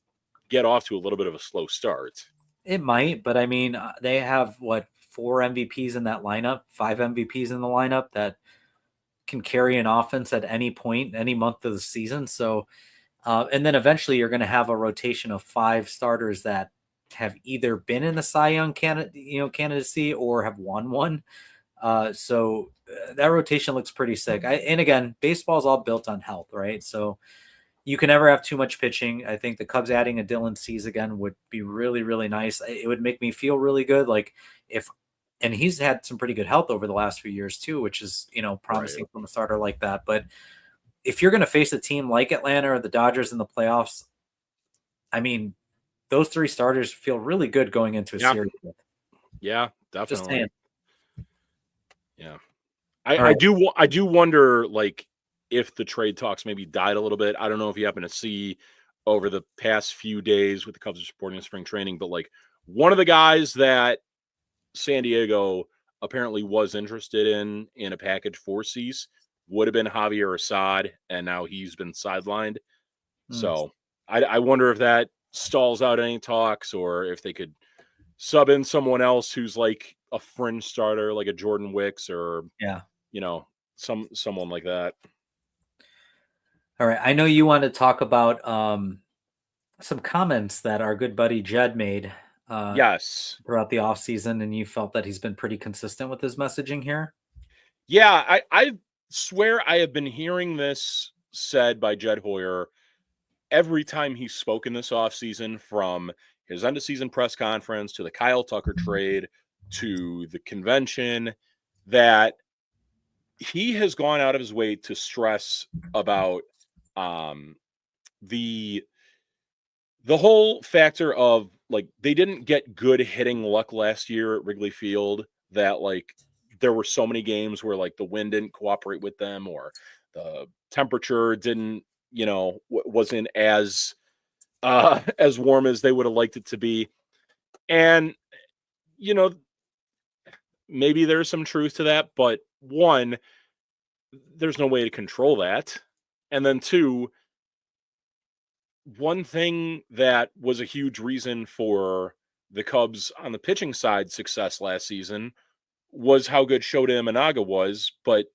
get off to a little bit of a slow start. it might, but I mean, they have what, 4 MVPs in that lineup, 5 MVPs in the lineup that can carry an offense at any point, any month of the season. So, and then eventually you're going to have a rotation of 5 starters that have either been in the Cy Young candidacy or have won one. That rotation looks pretty sick. And again, baseball is all built on health, right? So you can never have too much pitching. I think the Cubs adding a Dylan Cease again would be really, really nice. It would make me feel really good. Like, if, and he's had some pretty good health over the last few years too, which is, Right. promising from a starter like that. But if you're going to face a team like Atlanta or the Dodgers in the playoffs, I mean, those 3 starters feel really good going into a Yeah. series. Yeah, Just definitely. saying. Yeah. All I right. do wonder, like, if the trade talks maybe died a little bit. I don't know if you happen to see over the past few days with the Cubs supporting spring training, but like one of the guys that San Diego apparently was interested in a package for Cease would have been Javier Assad, and now he's been sidelined. Hmm. So I wonder if that stalls out any talks, or if they could sub in someone else who's like a fringe starter, like a Jordan Wicks, or Yeah. you know, someone like that. All right. I know you want to talk about some comments that our good buddy Jed made uh, Yes. throughout the offseason, and you felt that he's been pretty consistent with his messaging here. Yeah, I swear I have been hearing this said by Jed Hoyer every time he's spoken this offseason, from his end of season press conference to the Kyle Tucker trade to the convention, that he has gone out of his way to stress about um the whole factor of, like, they didn't get good hitting luck last year at Wrigley Field, that like there were so many games where like the wind didn't cooperate with them, or the temperature didn't, wasn't as as warm as they would have liked it to be. And you know, maybe there's some truth to that, but one, there's no way to control that. And then two, one thing that was a huge reason for the Cubs on the pitching side success last season was how good Shota Imanaga was. But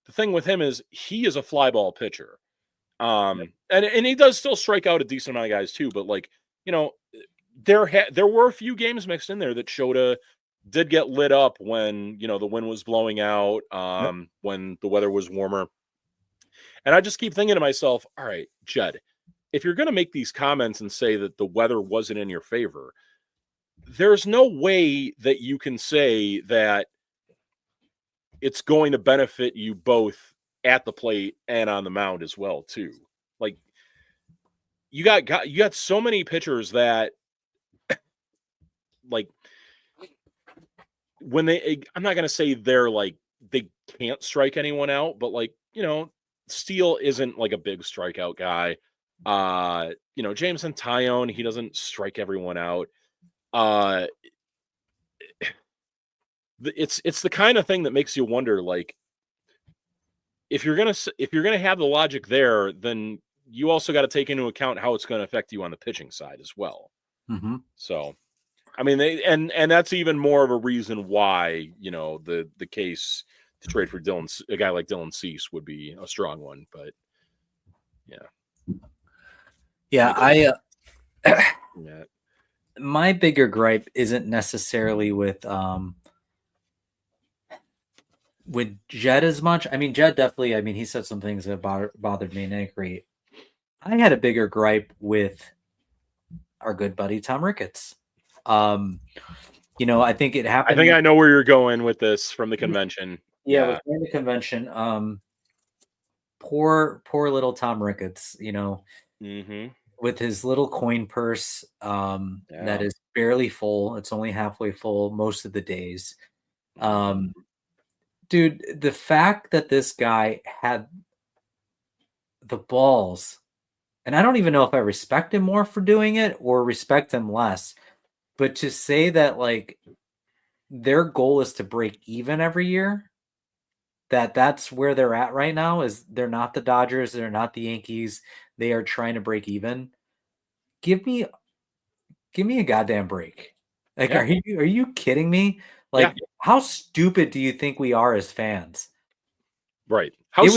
the thing with him is he is a fly ball pitcher. And he does still strike out a decent amount of guys too, but like, you know, there were a few games mixed in there that Shota did get lit up when, you know, the wind was blowing out, Yep. when the weather was warmer. And I just keep thinking to myself, all right, Jed, if you're going to make these comments and say that the weather wasn't in your favor, there's no way that you can say that it's going to benefit you both at the plate and on the mound as well, too. Like you got so many pitchers that like when I'm not going to say they're like they can't strike anyone out, but like, you know, Steele isn't like a big strikeout guy. You know, Jameson Tyone, he doesn't strike everyone out. Uh it's the kind of thing that makes you wonder, like, if you're gonna have the logic there, then you also got to take into account how it's going to affect you on the pitching side as well. Mm-hmm. So, I mean, and that's even more of a reason why, you know, the case to trade for a guy like Dylan Cease would be a strong one. But Yeah, yeah, my bigger gripe isn't necessarily with Jed as much. I mean, Jed definitely, I mean, he said some things that bothered me, and I agree. I had a bigger gripe with our good buddy Tom Ricketts. You know, I think it I happened. think I know where you're going with this from the convention. Yeah, Yeah. with the convention. Poor little Tom Ricketts, you know, Mm-hmm. with his little coin purse that Yeah. is barely full. It's only halfway full most of the days. Mm-hmm. Dude, the fact that this guy had the balls, and I don't even know if I respect him more for doing it or respect him less, but to say that like their goal is to break even every year, that's where they're at right now, is they're not the Dodgers, they're not the Yankees, they are trying to break even. Give me a goddamn break. Like, Yeah. are you kidding me? Yeah. Like, how stupid do you think we are as fans? Right. It was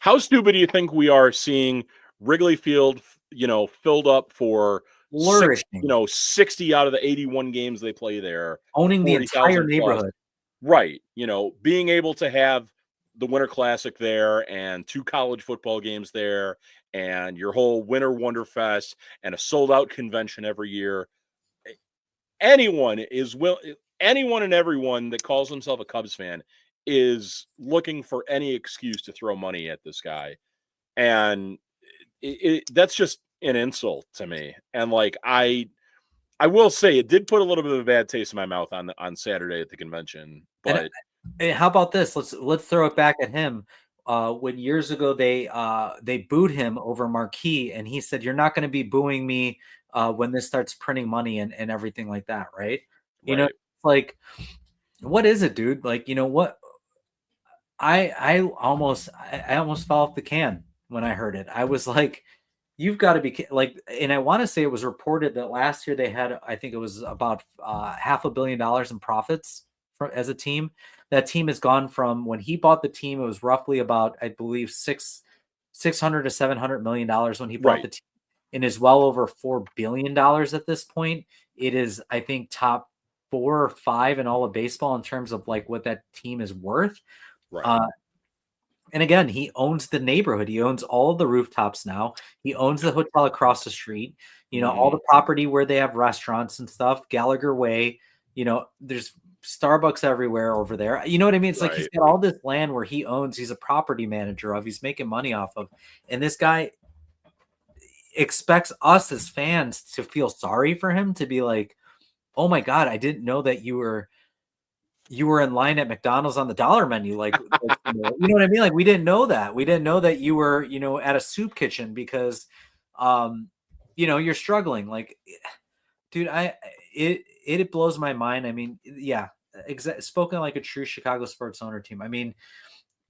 How stupid do you think we are seeing Wrigley Field, you know, filled up for flourishing, 60 out of the 81 games they play there, owning the entire 40,000 plus. neighborhood. Right. You know, being able to have the Winter Classic there and 2 college football games there and your whole Winter Wonderfest and a sold out convention every year. Anyone is anyone and everyone that calls himself a Cubs fan is looking for any excuse to throw money at this guy. And that's just an insult to me. And like, I will say it did put a little bit of a bad taste in my mouth on Saturday at the convention, And but how about this? Let's throw it back at him. When years ago they booed him over Marquee, and he said, "You're not going to be booing me when this starts printing money and everything like that, right?" You know, right. it's like, what is it, dude? Like, you know what? I almost fell off the can when I heard it. I was like, you've got to be like, and I want to say it was reported that last year they had, I think it was about $500 million in profits as a team. That team has gone from when he bought the team, it was roughly about, I believe, 600 to $700 million when he bought Right. the team, and is well over $4 billion at this point. It is, I think, top 4 or 5 in all of baseball in terms of like what that team is worth. Right. Uh, and again, he owns the neighborhood. He owns all of the rooftops now. He owns the hotel across the street. You know, all Mm-hmm. the property where they have restaurants and stuff, Gallagher Way. You know, there's Starbucks everywhere over there. You know what I mean? It's like he's Right. got all this land where he owns, he's a property manager of, he's making money off of. And this guy expects us as fans to feel sorry for him, to be like, "Oh my God, I didn't know that you were in line at McDonald's on the dollar menu." You know what I mean? Like, we didn't know that. We didn't know that you were, you know, at a soup kitchen because, um, you know, you're struggling. Like, dude, it blows my mind. I mean, yeah, spoken like a true Chicago sports owner team. I mean,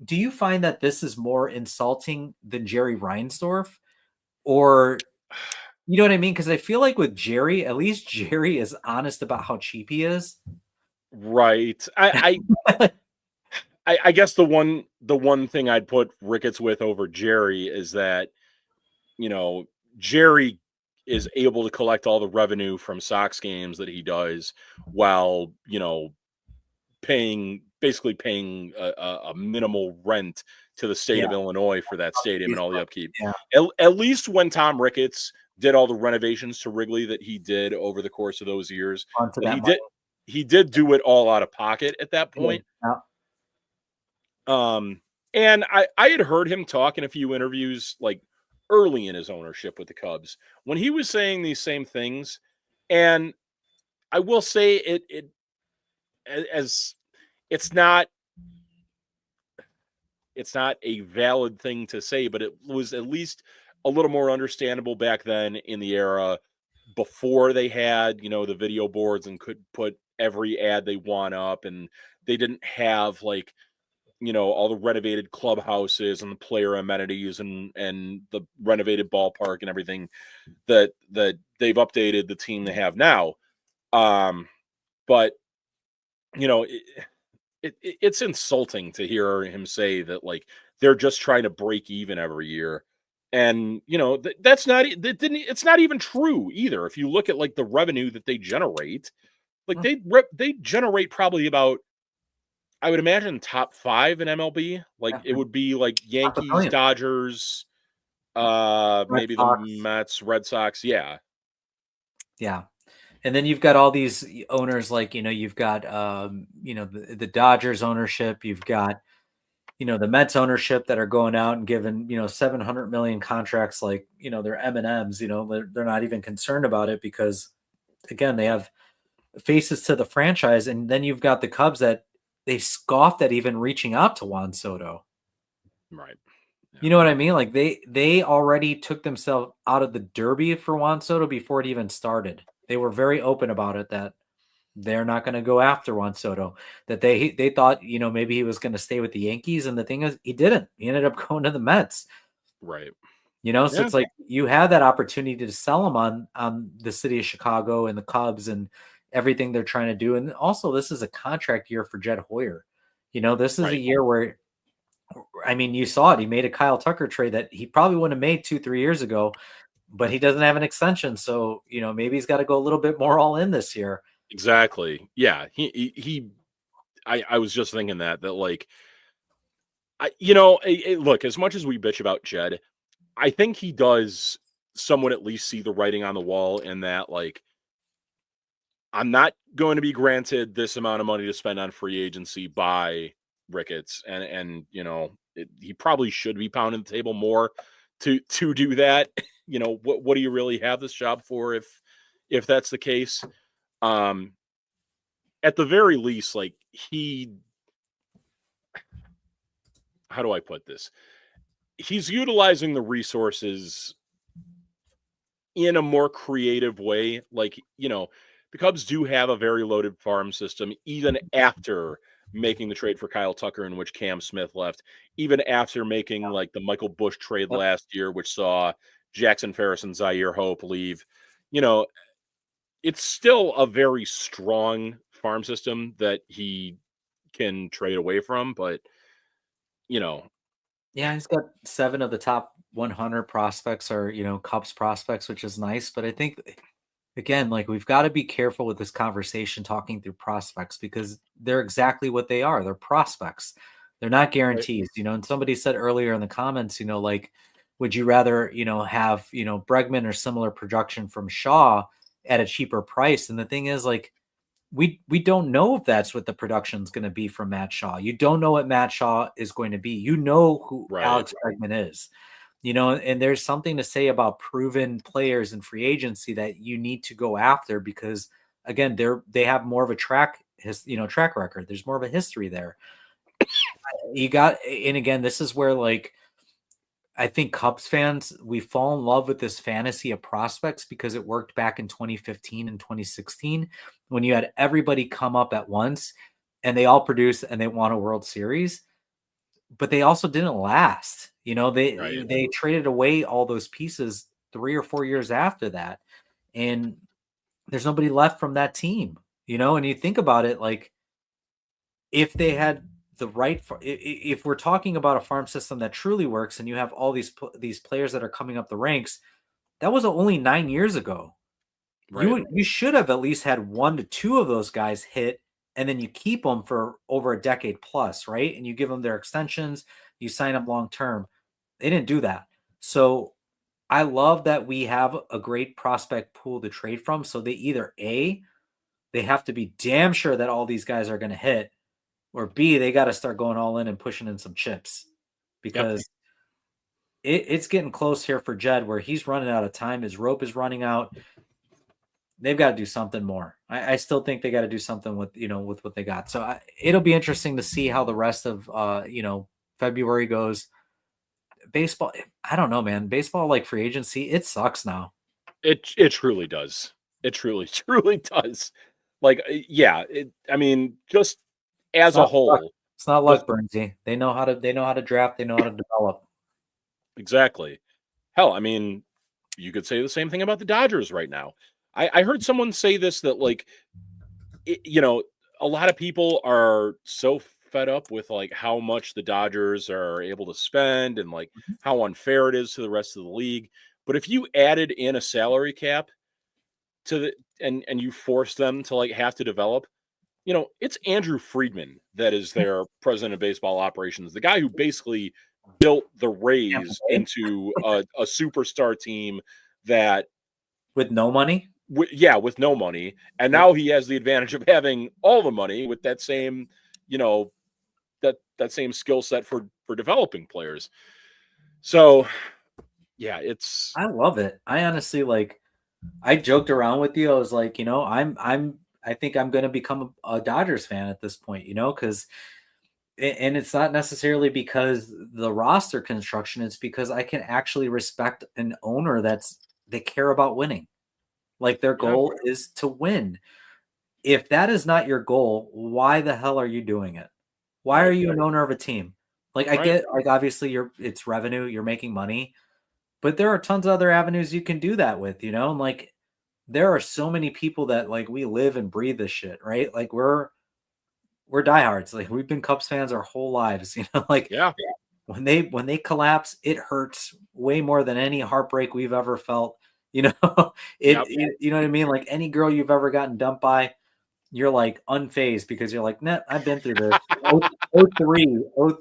do you find that this is more insulting than Jerry Reinsdorf, or You know what I mean? Because I feel like with Jerry, at least Jerry is honest about how cheap he is. Right. I guess the one thing I'd put Ricketts with over Jerry is that, you know, Jerry is able to collect all the revenue from Sox games that he does while, basically paying a minimal rent to the state Yeah, of Illinois for that stadium and all the upkeep. yeah, At least when Tom Ricketts did all the renovations to Wrigley that he did over the course of those years, onto that that he money. did do it all out of pocket at that point. Yeah. Um, and I had heard him talk in a few interviews, like early in his ownership with the Cubs, when he was saying these same things. And I will say as it's not a valid thing to say, but it was at least a little more understandable back then in the era before they had, the video boards and could put every ad they want up, and they didn't have like, all the renovated clubhouses and the player amenities and the renovated ballpark and everything that they've updated the team they have now. But it's insulting to hear him say that, like, they're just trying to break even every year. And that's not that didn't it's not even true either. If you look at like the revenue that they generate, like they generate probably about, I would imagine, top 5 in MLB. Like it would be like Half a Yankees, billion. Dodgers, Red maybe the Sox. Mets, Red Sox. Yeah. Yeah. And then you've got all these owners, like, you've got, the Dodgers ownership, you've got, the Mets ownership that are going out and giving, 700 million contracts, like, they're M&Ms, they're not even concerned about it because, again, they have faces to the franchise. And then you've got the Cubs that they scoffed at even reaching out to Juan Soto. Right. Yeah. You know what I mean? Like they already took themselves out of the derby for Juan Soto before it even started. They were very open about it that they're not going to go after Juan Soto. That they thought, maybe he was going to stay with the Yankees, and the thing is, he didn't. He ended up going to the Mets. Right. So Yeah. it's like you had that opportunity to sell him on the city of Chicago and the Cubs and everything they're trying to do. And also, this is a contract year for Jed Hoyer. This is a Right. year where, I mean, you saw it. He made a Kyle Tucker trade that he probably wouldn't have made 2-3 years ago, but he doesn't have an extension. So, maybe he's got to go a little bit more all in this year. Exactly. Yeah. I was just thinking that like, look, as much as we bitch about Jed, I think he does somewhat at least see the writing on the wall in that, like, I'm not going to be granted this amount of money to spend on free agency by Ricketts, and he probably should be pounding the table more to do that. What do you really have this job for if that's the case? At the very least, like, how do I put this? He's utilizing the resources in a more creative way. Like, the Cubs do have a very loaded farm system, even after making the trade for Kyle Tucker, in which Cam Smith left, even after making like the Michael Bush trade Yep. last year, which saw Jackson Ferris and Zaire Hope leave. You know, it's still a very strong farm system that he can trade away from, but you know, Yeah, he's got 7 of the top 100 prospects are, Cubs prospects, which is nice. But I think, again, like, we've got to be careful with this conversation talking through prospects because they're exactly what they are. They're prospects. They're not right, guarantees, and somebody said earlier in the comments, like, would you rather, have, Bregman or similar production from Shaw at a cheaper price? And the thing is, like, we don't know if that's what the production's going to be from Matt Shaw. You don't know what Matt Shaw is going to be. You know who right, Alex Bregman is. And there's something to say about proven players in free agency that you need to go after because, again, they have more of a track record. There's more of a history there. And again, this is where, like, I think Cubs fans, we fall in love with this fantasy of prospects because it worked back in 2015 and 2016 when you had everybody come up at once and they all produced and they won a World Series, but they also didn't last. right. They traded away all those pieces 3 or 4 years after that, and there's nobody left from that team, and you think about it, like, if they had the right if we're talking about a farm system that truly works and you have all these players that are coming up the ranks, that was only 9 years ago. Right. You should have at least had 1 to 2 of those guys hit, and then you keep them for over a decade plus, right? And you give them their extensions, you sign them long term. They didn't do that. So I love that we have a great prospect pool to trade from. So they either they have to be damn sure that all these guys are going to hit, or B, they got to start going all in and pushing in some chips, Yep. because it's getting close here for Jed, where he's running out of time. His rope is running out. They've got to do something more. I still think they got to do something with with what they got. So it'll be interesting to see how the rest of February goes. Baseball, I don't know, man. Baseball, like free agency, it sucks now. It truly does. It truly truly does. Like, yeah. I mean, just as a whole, It's not luck, Bernsey. They know how to draft. They know how to develop. exactly. Hell, I mean, you could say the same thing about the Dodgers right now. I heard someone say this, that like, a lot of people are so fed up with like how much the Dodgers are able to spend and like Mhm. how unfair it is to the rest of the league. But if you added in a salary cap to the and you force them to like have to develop, it's Andrew Friedman that is their president of baseball operations, the guy who basically built the Rays into a superstar team that With no money. with no money, and now he has the advantage of having all the money with that same, you know, that same skill set for developing players. So, yeah, it's I love it. I honestly I joked around with you. I was like, I think I'm going to become a Dodgers fan at this point, because and it's not necessarily because the roster construction, it's because I can actually respect an owner they care about winning. Like, their yeah, goal is to win. If that is not your goal, why the hell are you doing it? Why are right, you an owner of a team? Like, I right, get, like, obviously it's revenue, you're making money, but there are tons of other avenues you can do that with, and like, there are so many people that, like, we live and breathe this shit, right? Like, we're diehards. Like, we've been Cubs fans our whole lives, like, yeah, when they collapse, it hurts way more than any heartbreak we've ever felt. You know, yep, you know what I mean? Like, any girl you've ever gotten dumped by, you're like unfazed because you're like, nah, I've been through this. O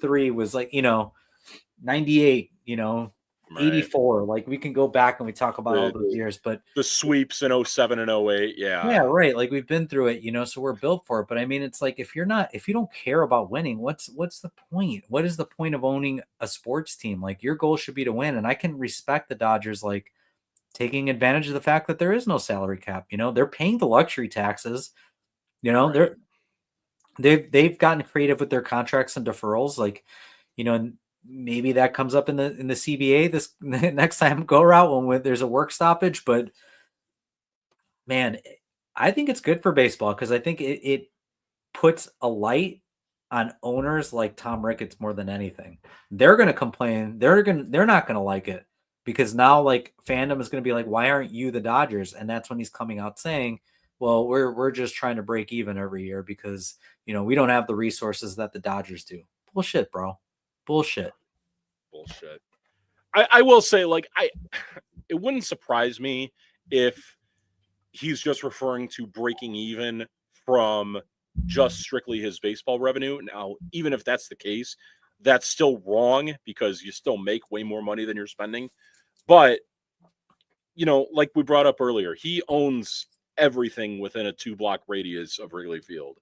three was like, 98, right. 84. Like, we can go back and we talk about all The those years, but the sweeps in '07 and '08, yeah, yeah, right. Like, we've been through it, so we're built for it. But I mean, it's like, if you don't care about winning, what's the point? What is the point of owning a sports team? Like, your goal should be to win. And I can respect the Dodgers, like, taking advantage of the fact that there is no salary cap. They're paying the luxury taxes. right, They've gotten creative with their contracts and deferrals. Like, and maybe that comes up in the CBA this next time go around when there's a work stoppage. But man, I think it's good for baseball, because I think it puts a light on owners like Tom Ricketts more than anything. They're going to complain. They're not going to like it, because now, like, fandom is going to be like, why aren't you the Dodgers? And that's when he's coming out saying, well, we're just trying to break even every year because, we don't have the resources that the Dodgers do. Bullshit, bro. Bullshit. bullshit. I will say, like, it wouldn't surprise me if he's just referring to breaking even from just strictly his baseball revenue. Now, even if that's the case, that's still wrong because you still make way more money than you're spending. But, like we brought up earlier, he owns everything within a 2-block radius of Wrigley Field.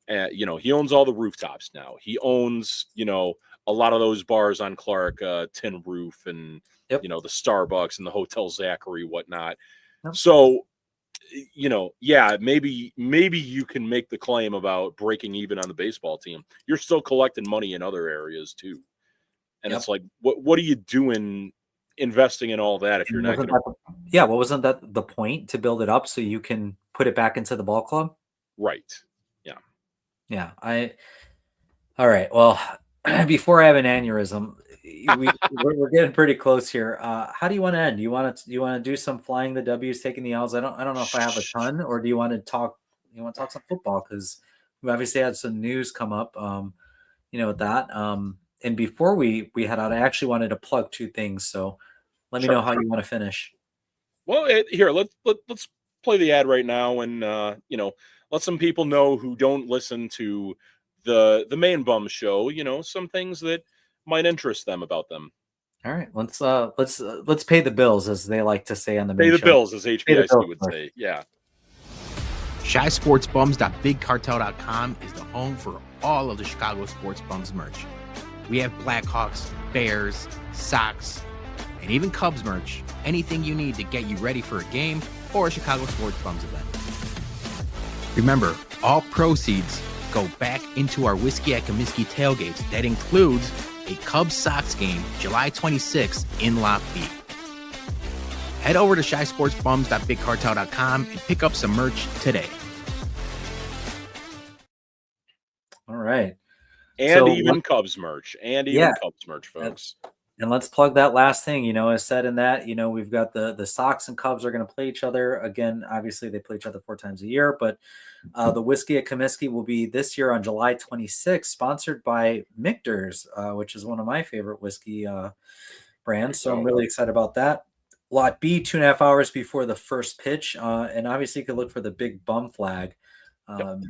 He owns all the rooftops now. He owns, a lot of those bars on Clark, Tin Roof, and, Yep. the Starbucks and the Hotel Zachary, whatnot. Yep. So, yeah, maybe you can make the claim about breaking even on the baseball team. You're still collecting money in other areas too. And Yep. it's like, what are you doing investing in all that if you're And not wasn't going to? that yeah, well, wasn't that the point, to build it up so you can put it back into the ball club? Right. Yeah. Yeah. All right. Well, before I have an aneurysm, we're getting pretty close here. How do you want to end? Do you want to do some flying the W's, taking the L's? I don't know if I have a ton, or do you want to talk? You want to talk some football because we obviously had some news come up. With that. And before we head out, I actually wanted to plug two things. So let me know Sure. how you want to finish. Well, here let's play the ad right now, and let some people know who don't listen to the main bum show. Some things that might interest them about them. All right, let's pay the bills, as they like to say on the Pay main the show. bills, as Pay the HBIC bills would first. say. Yeah. ShySportsBums.BigCartel.com is the home for all of the Chicago Sports Bums merch. We have Blackhawks, Bears, Sox, and even Cubs merch. Anything you need to get you ready for a game or a Chicago Sports Bums event. Remember, all proceeds go back into our Whiskey at Comiskey tailgates. That includes a Cubs Sox game July 26th in Lafayette. Head over to ShySportsBums.BigCartel.com and pick up some merch today. All right. And So even Cubs merch. And yeah, even Cubs merch, folks. and let's plug that last thing. As said in that, we've got the Sox and Cubs are going to play each other again. Obviously, they play each other 4 times a year, but the Whiskey at Comiskey will be this year on July 26th, sponsored by Michter's, which is one of my favorite whiskey brands. So I'm really excited about that. Lot B, 2.5 hours before the first pitch, and obviously you could look for the big bum flag. Um,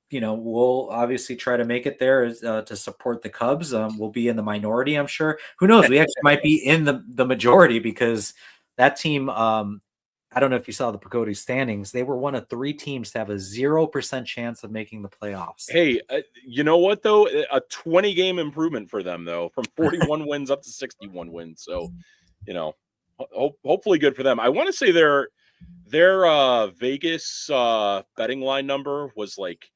we'll obviously try to make it there to support the Cubs. We'll be in the minority, I'm sure. Who knows? We actually might be in the majority because that team. I don't know if you saw the Pagoda standings. They were one of 3 teams to have a 0% chance of making the playoffs. Hey, you know what though? A 20-game improvement for them though, from 41 wins up to 61 wins. So, hopefully good for them. I want to say their Vegas betting line number was like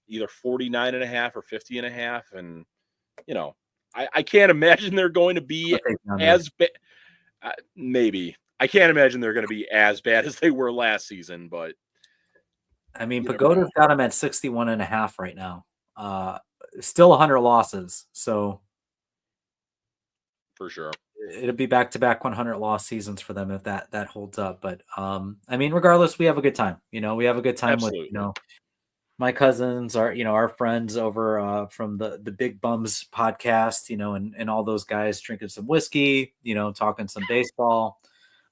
either 49.5 or 50.5, and I can't imagine they're going to be as bad. Maybe I can't imagine they're going to be as bad as they were last season, but I mean, Pagoda's got them at 61.5 right now. Still 100 losses, so for sure it'll be back-to-back 100 loss seasons for them if that holds up. But I mean, regardless, we have a good time. We have a good time absolutely. with my cousins, our friends over from the Big Bums podcast, and all those guys drinking some whiskey, talking some baseball,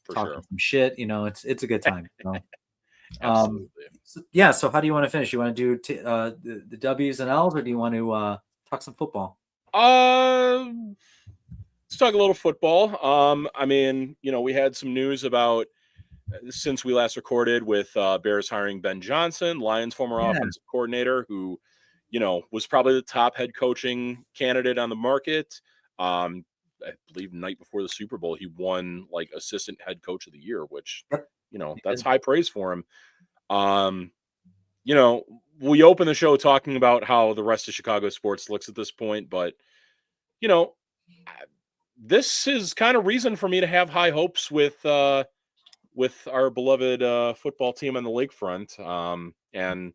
For talking sure. some shit. It's a good time. Absolutely. So how do you want to finish? You want to do the W's and L's, or do you want to talk some football? Let's talk a little football. I mean, we had some news about since we last recorded with Bears hiring Ben Johnson, Lions former offensive coordinator, who, was probably the top head coaching candidate on the market. I believe the night before the Super Bowl, he won like assistant head coach of the year, which, that's high praise for him. We open the show talking about how the rest of Chicago sports looks at this point, but, this is kind of reason for me to have high hopes with our beloved football team on the lakefront. And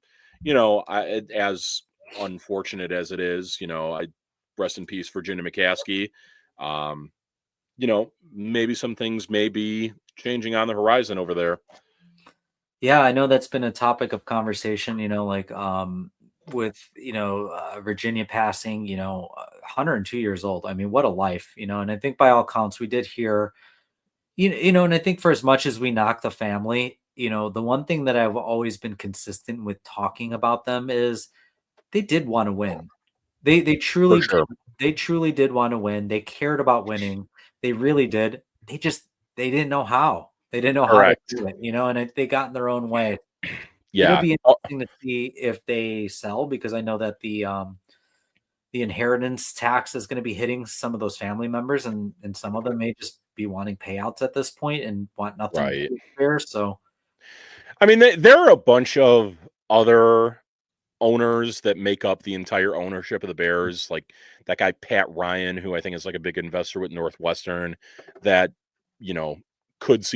as unfortunate as it is, I rest in peace Virginia McCaskey. Maybe some things may be changing on the horizon over there. Yeah, I know that's been a topic of conversation, with, Virginia passing, 102 years old. I mean, what a life, and I think by all counts, we did hear, and I think for as much as we knock the family, the one thing that I've always been consistent with talking about them is they did want to win. They truly, they truly did want to win. They cared about winning. They really did. They didn't know how. They didn't know how to do it, and they got in their own way. It'll Yeah. be interesting to see if they sell, because I know that the inheritance tax is going to be hitting some of those family members, and some of them may just be wanting payouts at this point and want nothing to do there. So, I mean, there are a bunch of other owners that make up the entire ownership of the Bears, like that guy Pat Ryan, who I think is like a big investor with Northwestern, that we could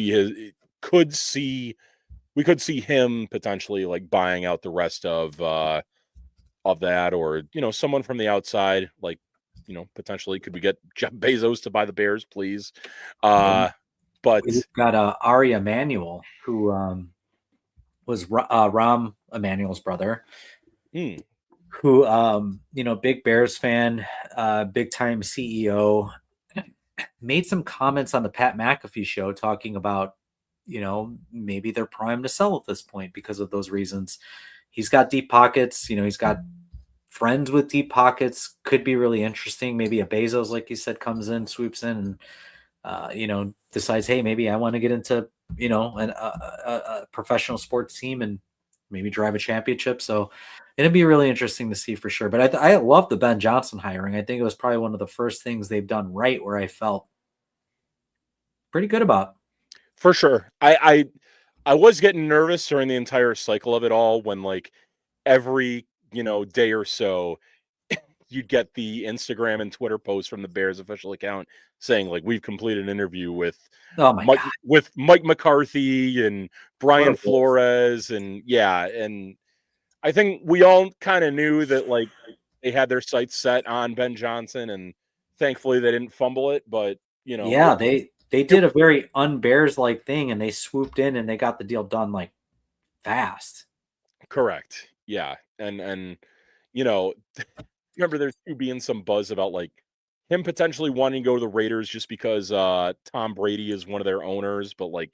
see him potentially like buying out the rest of that, or someone from the outside, like potentially could we get Jeff Bezos to buy the Bears, please? Well, But we've got Ari Emanuel, who was Rahm Emanuel's brother, who big Bears fan, big time CEO, made some comments on the Pat McAfee show talking about, maybe they're primed to sell at this point because of those reasons. He's got deep pockets, he's got friends with deep pockets, could be really interesting. Maybe a Bezos, like you said, comes in, swoops in, and decides, hey, maybe I want to get into a professional sports team and maybe drive a championship. So it'd be really interesting to see for sure. But I love the Ben Johnson hiring. I think it was probably one of the first things they've done right, where I felt pretty good about. For sure, I was getting nervous during the entire cycle of it all when like every day or so you'd get the Instagram and Twitter posts from the Bears official account saying like we've completed an interview with Mike McCarthy and Brian Flores, and and I think we all kind of knew that like they had their sights set on Ben Johnson, and thankfully they didn't fumble it. But they did a very un-Bears like thing, and they swooped in and they got the deal done like fast. Correct. Yeah, and remember there's being some buzz about like him potentially wanting to go to the Raiders just because Tom Brady is one of their owners, but like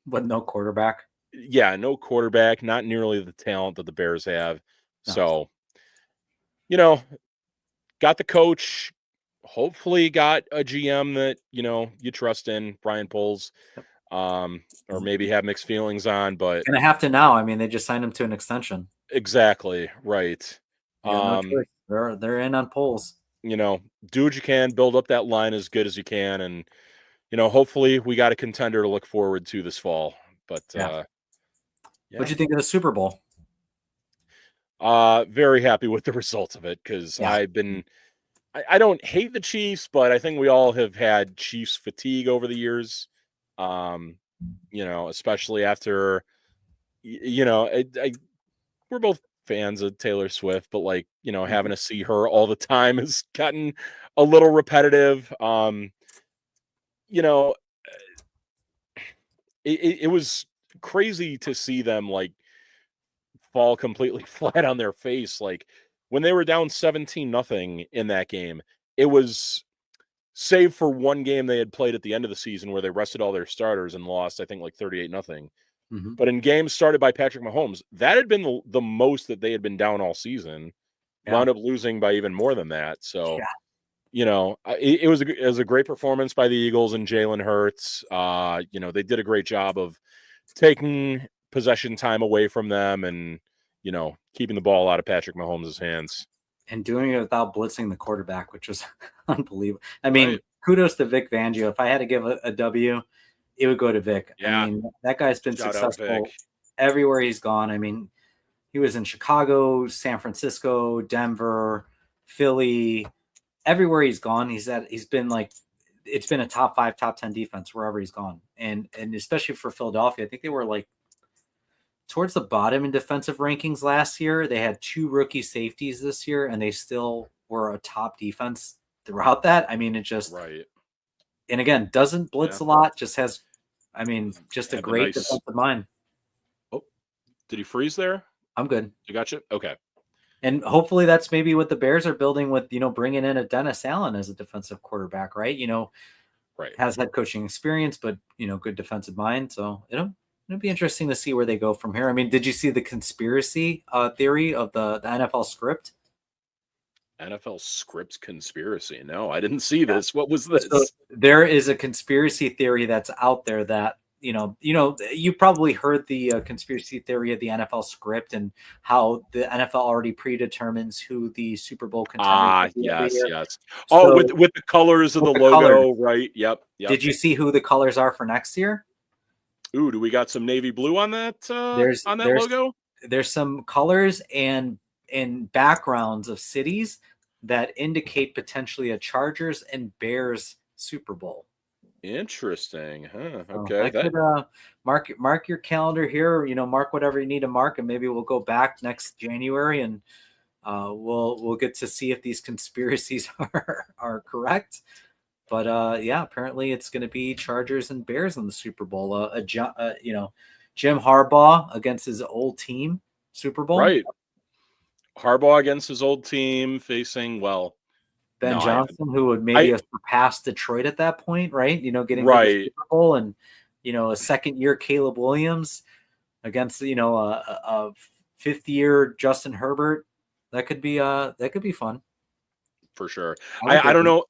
but no quarterback. Yeah, no quarterback, not nearly the talent that the Bears have. No. So, got the coach, hopefully got a GM that, you trust in, Brian Poles, or maybe have mixed feelings on, but gonna have to now. I mean, they just signed him to an extension. Exactly, right. No choice. They're in on Poles. Do what you can, build up that line as good as you can, and hopefully we got a contender to look forward to this fall. But What'd you think of the Super Bowl? Very happy with the results of it, because I don't hate the Chiefs, but I think we all have had Chiefs fatigue over the years. Especially after, we're both fans of Taylor Swift, but like, having to see her all the time has gotten a little repetitive. It was crazy to see them like fall completely flat on their face. Like when they were down 17-0 in that game, it was save for one game they had played at the end of the season where they rested all their starters and lost, I think like 38-0. But in games started by Patrick Mahomes, that had been the most that they had been down all season. Wound up losing by even more than that. So, it was a great performance by the Eagles and Jalen Hurts. They did a great job of taking possession time away from them and, keeping the ball out of Patrick Mahomes' hands. And doing it without blitzing the quarterback, which was unbelievable. I mean, kudos to Vic Fangio. If I had to give a W, it would go to Vic. Yeah. I mean, that guy's been successful everywhere he's gone. I mean, he was in Chicago, San Francisco, Denver, Philly, everywhere he's gone. He's been like, it's been a top 5, top 10 defense wherever he's gone. And especially for Philadelphia, I think they were like towards the bottom in defensive rankings last year. They had 2 rookie safeties this year, and they still were a top defense throughout that. I mean, it just right. And again, doesn't blitz a lot, just has, just a great defensive mind. Oh, did he freeze there? I'm good. You got you? Okay. And hopefully that's maybe what the Bears are building with, bringing in a Dennis Allen as a defensive quarterback, right? Right. Has head coaching experience, but, good defensive mind. So it'll be interesting to see where they go from here. I mean, did you see the conspiracy theory of the NFL script? NFL script conspiracy. No, I didn't see this. What was this? So there is a conspiracy theory that's out there that, you probably heard the conspiracy theory of the NFL script and how the NFL already predetermines who the Super Bowl contender is. Yes. So, with the colors of the logo, colors. Right? Yep. Did you see who the colors are for next year? Ooh, do we got some navy blue on that? There's logo. There's some colors and backgrounds of cities that indicate potentially a Chargers and Bears Super Bowl. Interesting, huh? So okay, could mark your calendar here. Mark whatever you need to mark, and maybe we'll go back next January and We'll get to see if these conspiracies are correct. But yeah, apparently it's going to be Chargers and Bears in the Super Bowl. Jim Harbaugh against his old team, Super Bowl. Right. Harbaugh against his old team facing, Ben no, Johnson, who would maybe have surpassed Detroit at that point, right? Getting to the Super Bowl, and a second-year Caleb Williams against a fifth-year Justin Herbert. That could be fun for sure. I don't know.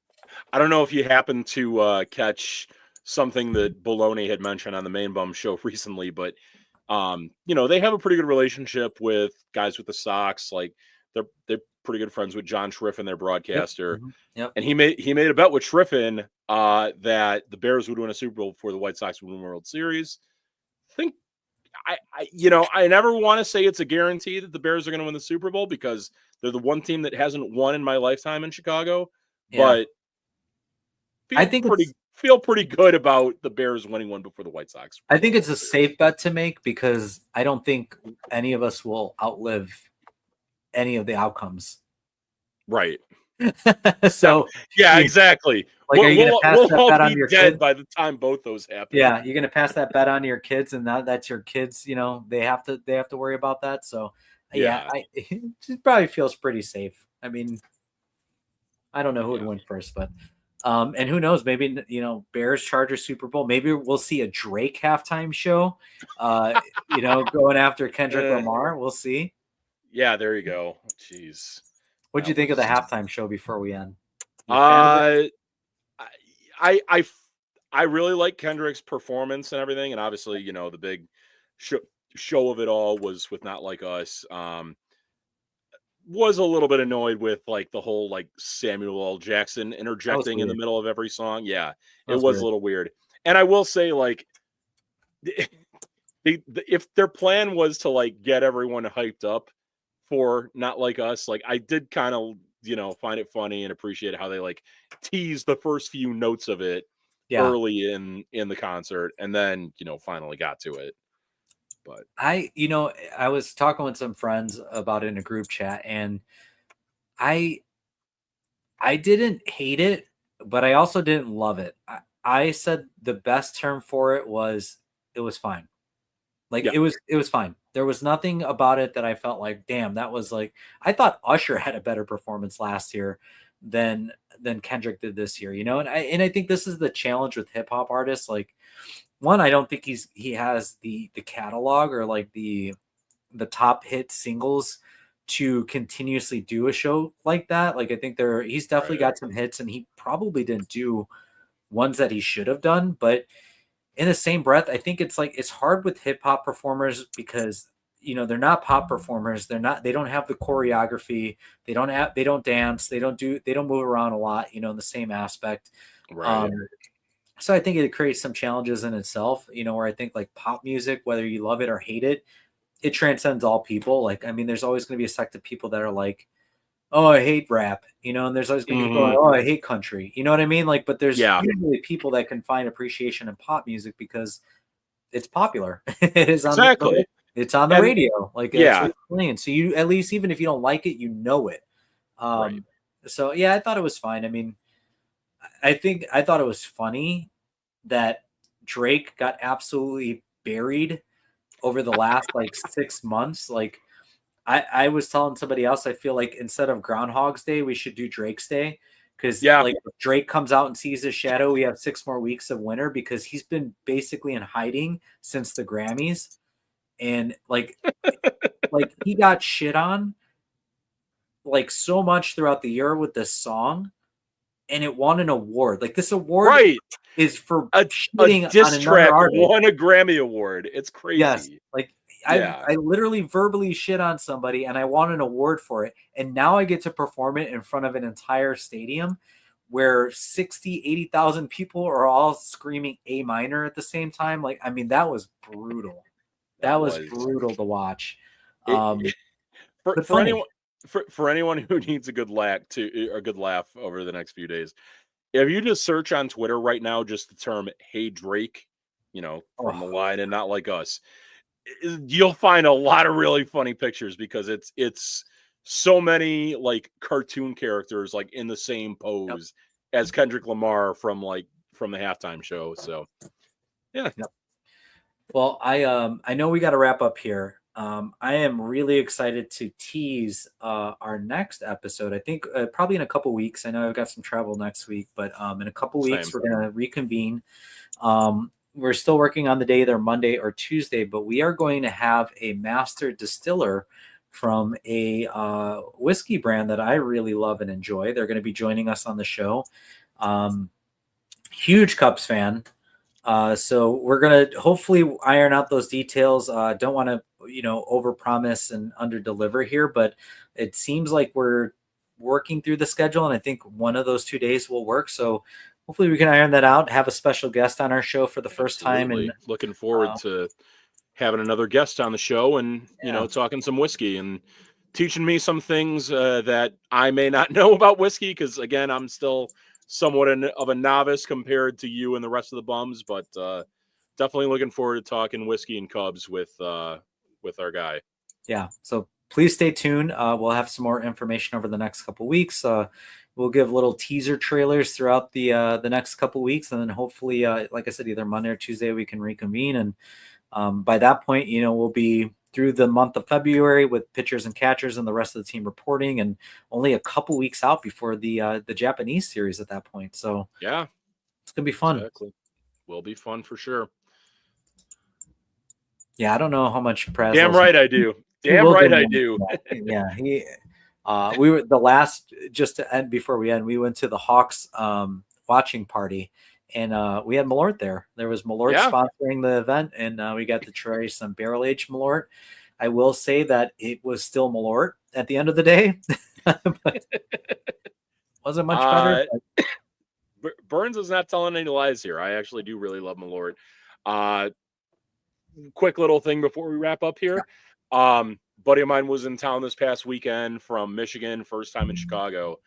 I don't know if you happen to catch something that Bologna had mentioned on the Main Bum show recently, but they have a pretty good relationship with guys with the Sox. Like they're pretty good friends with John Schriffen, their broadcaster. Yep. And he made a bet with Schriffen that the Bears would win a Super Bowl before the White Sox would win a World Series. I never want to say it's a guarantee that the Bears are going to win the Super Bowl because they're the one team that hasn't won in my lifetime in Chicago. Yeah. But feel pretty good about the Bears winning one before the White Sox. I think it's a safe bet to make because I don't think any of us will outlive any of the outcomes. Right. So yeah, exactly. Like, are you going to pass that bet on your kids by the time both those happen? Yeah, you're going to pass that bet on to your kids, and that's your kids. They have to worry about that. So it probably feels pretty safe. I mean, I don't know who would win first, but and who knows? Maybe Bears Chargers Super Bowl. Maybe we'll see a Drake halftime show. Going after Kendrick Lamar. We'll see. Yeah, there you go. Jeez. What'd you think of the halftime show before we end? I really like Kendrick's performance and everything, and obviously, the big show of it all was with Not Like Us. Was a little bit annoyed with like the whole like Samuel L. Jackson interjecting in the middle of every song. Yeah, it was a little weird. And I will say, like, if their plan was to like get everyone hyped up for Not Like Us, like I did kind of find it funny and appreciate how they like teased the first few notes of it early in the concert and then finally got to it. But I was talking with some friends about it in a group chat, and I didn't hate it, but I also didn't love it. I said the best term for it was fine. Like it was fine. There was nothing about it that I felt like, damn, that was like, I thought Usher had a better performance last year than Kendrick did this year, and I think this is the challenge with hip hop artists. Like, one, I don't think he has the catalog or like the top hit singles to continuously do a show like that. Like, I think he's definitely got some hits, and he probably didn't do ones that he should have done. But in the same breath, I think it's hard with hip hop performers because they're not pop performers. They don't have the choreography. They don't dance. They don't move around a lot. In the same aspect. Right. So I think it creates some challenges in itself, where I think like pop music, whether you love it or hate it, it transcends all people. Like, I mean, there's always going to be a sect of people that are like, oh, I hate rap, and there's always going to be people like, oh, I hate country. You know what I mean? Like, but there's usually people that can find appreciation in pop music because it's popular. It is on it's on the radio. Like, it's playing. So you, at least, even if you don't like it, you know it. So yeah, I thought it was fine. I mean, I thought it was funny that Drake got absolutely buried over the last like 6 months. Like, I was telling somebody else, I feel like instead of Groundhog's Day, we should do Drake's Day. Because like if Drake comes out and sees his shadow, we have 6 more weeks of winter because he's been basically in hiding since the Grammys. And like he got shit on like so much throughout the year with this song. And it won an award. Like, this award is for a diss track won a Grammy award. It's crazy. Yes, like I literally verbally shit on somebody, and I won an award for it. And now I get to perform it in front of an entire stadium where 80,000 people are all screaming A minor at the same time. Like, I mean, that was brutal. That was brutal to watch. For anyone who needs a good laugh over the next few days, if you just search on Twitter right now just the term "Hey Drake," from the line and Not Like Us, you'll find a lot of really funny pictures because it's so many like cartoon characters like in the same pose as Kendrick Lamar from the halftime show. So yeah. Yep. Well, I know we got to wrap up here. I am really excited to tease our next episode. I think probably in a couple weeks. I know I've got some travel next week, but in a couple weeks Same. we're going to reconvene. We're still working on the day, either Monday or Tuesday, but we are going to have a master distiller from a whiskey brand that I really love and enjoy. They're going to be joining us on the show. Huge Cubs fan. So we're going to hopefully iron out those details. Don't want to, overpromise and underdeliver here, but it seems like we're working through the schedule, and I think one of those 2 days will work. So hopefully we can iron that out, have a special guest on our show for the first time. And looking forward to having another guest on the show and, talking some whiskey and teaching me some things that I may not know about whiskey. Because again, I'm still somewhat of a novice compared to you and the rest of the bums, but definitely looking forward to talking whiskey and Cubs with our guy. Yeah. So please stay tuned. We'll have some more information over the next couple weeks. We'll give little teaser trailers throughout the next couple weeks, and then hopefully, like I said, either Monday or Tuesday we can reconvene. And by that point, we'll be through the month of February with pitchers and catchers and the rest of the team reporting, and only a couple weeks out before the Japanese series at that point. So yeah, it's gonna be fun. Exactly. Will be fun for sure. Yeah, I don't know how much press. Damn right I do. Damn right I do. Yeah, we were the last, just to end before we end, we went to the Hawks watching party, and we had Malort there. There was Malort sponsoring the event, and we got to try some barrel-aged Malort. I will say that it was still Malort at the end of the day. Wasn't much better. Burns is not telling any lies here. I actually do really love Malort. Quick little thing before we wrap up here. Buddy of mine was in town this past weekend from Michigan, first time in Chicago,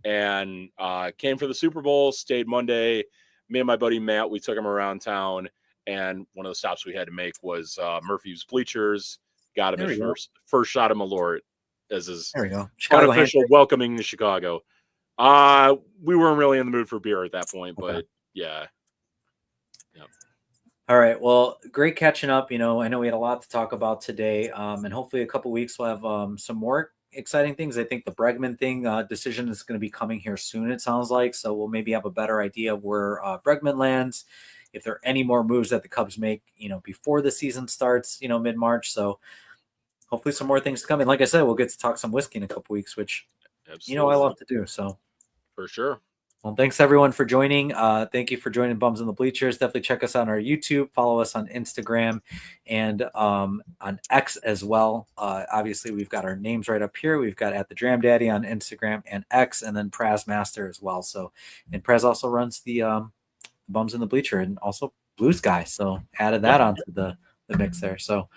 and came for the Super Bowl, stayed Monday. Me and my buddy Matt, we took him around town, and one of the stops we had to make was Murphy's Bleachers. Got him his first shot of Malort as his unofficial welcoming to Chicago. We weren't really in the mood for beer at that point, but yeah. All right. Well, great catching up. I know we had a lot to talk about today, and hopefully a couple weeks we'll have some more exciting things. I think the Bregman thing decision is going to be coming here soon, it sounds like. So we'll maybe have a better idea of where Bregman lands, if there are any more moves that the Cubs make, before the season starts, mid-March. So hopefully some more things to come. And like I said, we'll get to talk some whiskey in a couple weeks, which, I love to do. So for sure. Well, thanks everyone for joining. Thank you for joining Bums in the Bleachers. Definitely check us out on our YouTube. Follow us on Instagram and on X as well. Obviously, we've got our names right up here. We've got at the Dram Daddy on Instagram and X, and then Praz Master as well. So, and Praz also runs the Bums in the Bleacher and also Blues Guy. So added that onto the mix there. So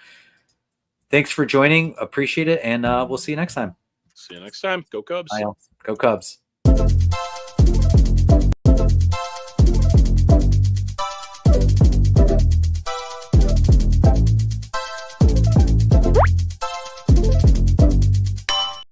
thanks for joining. Appreciate it, and we'll see you next time. See you next time. Go Cubs. Bye, go Cubs.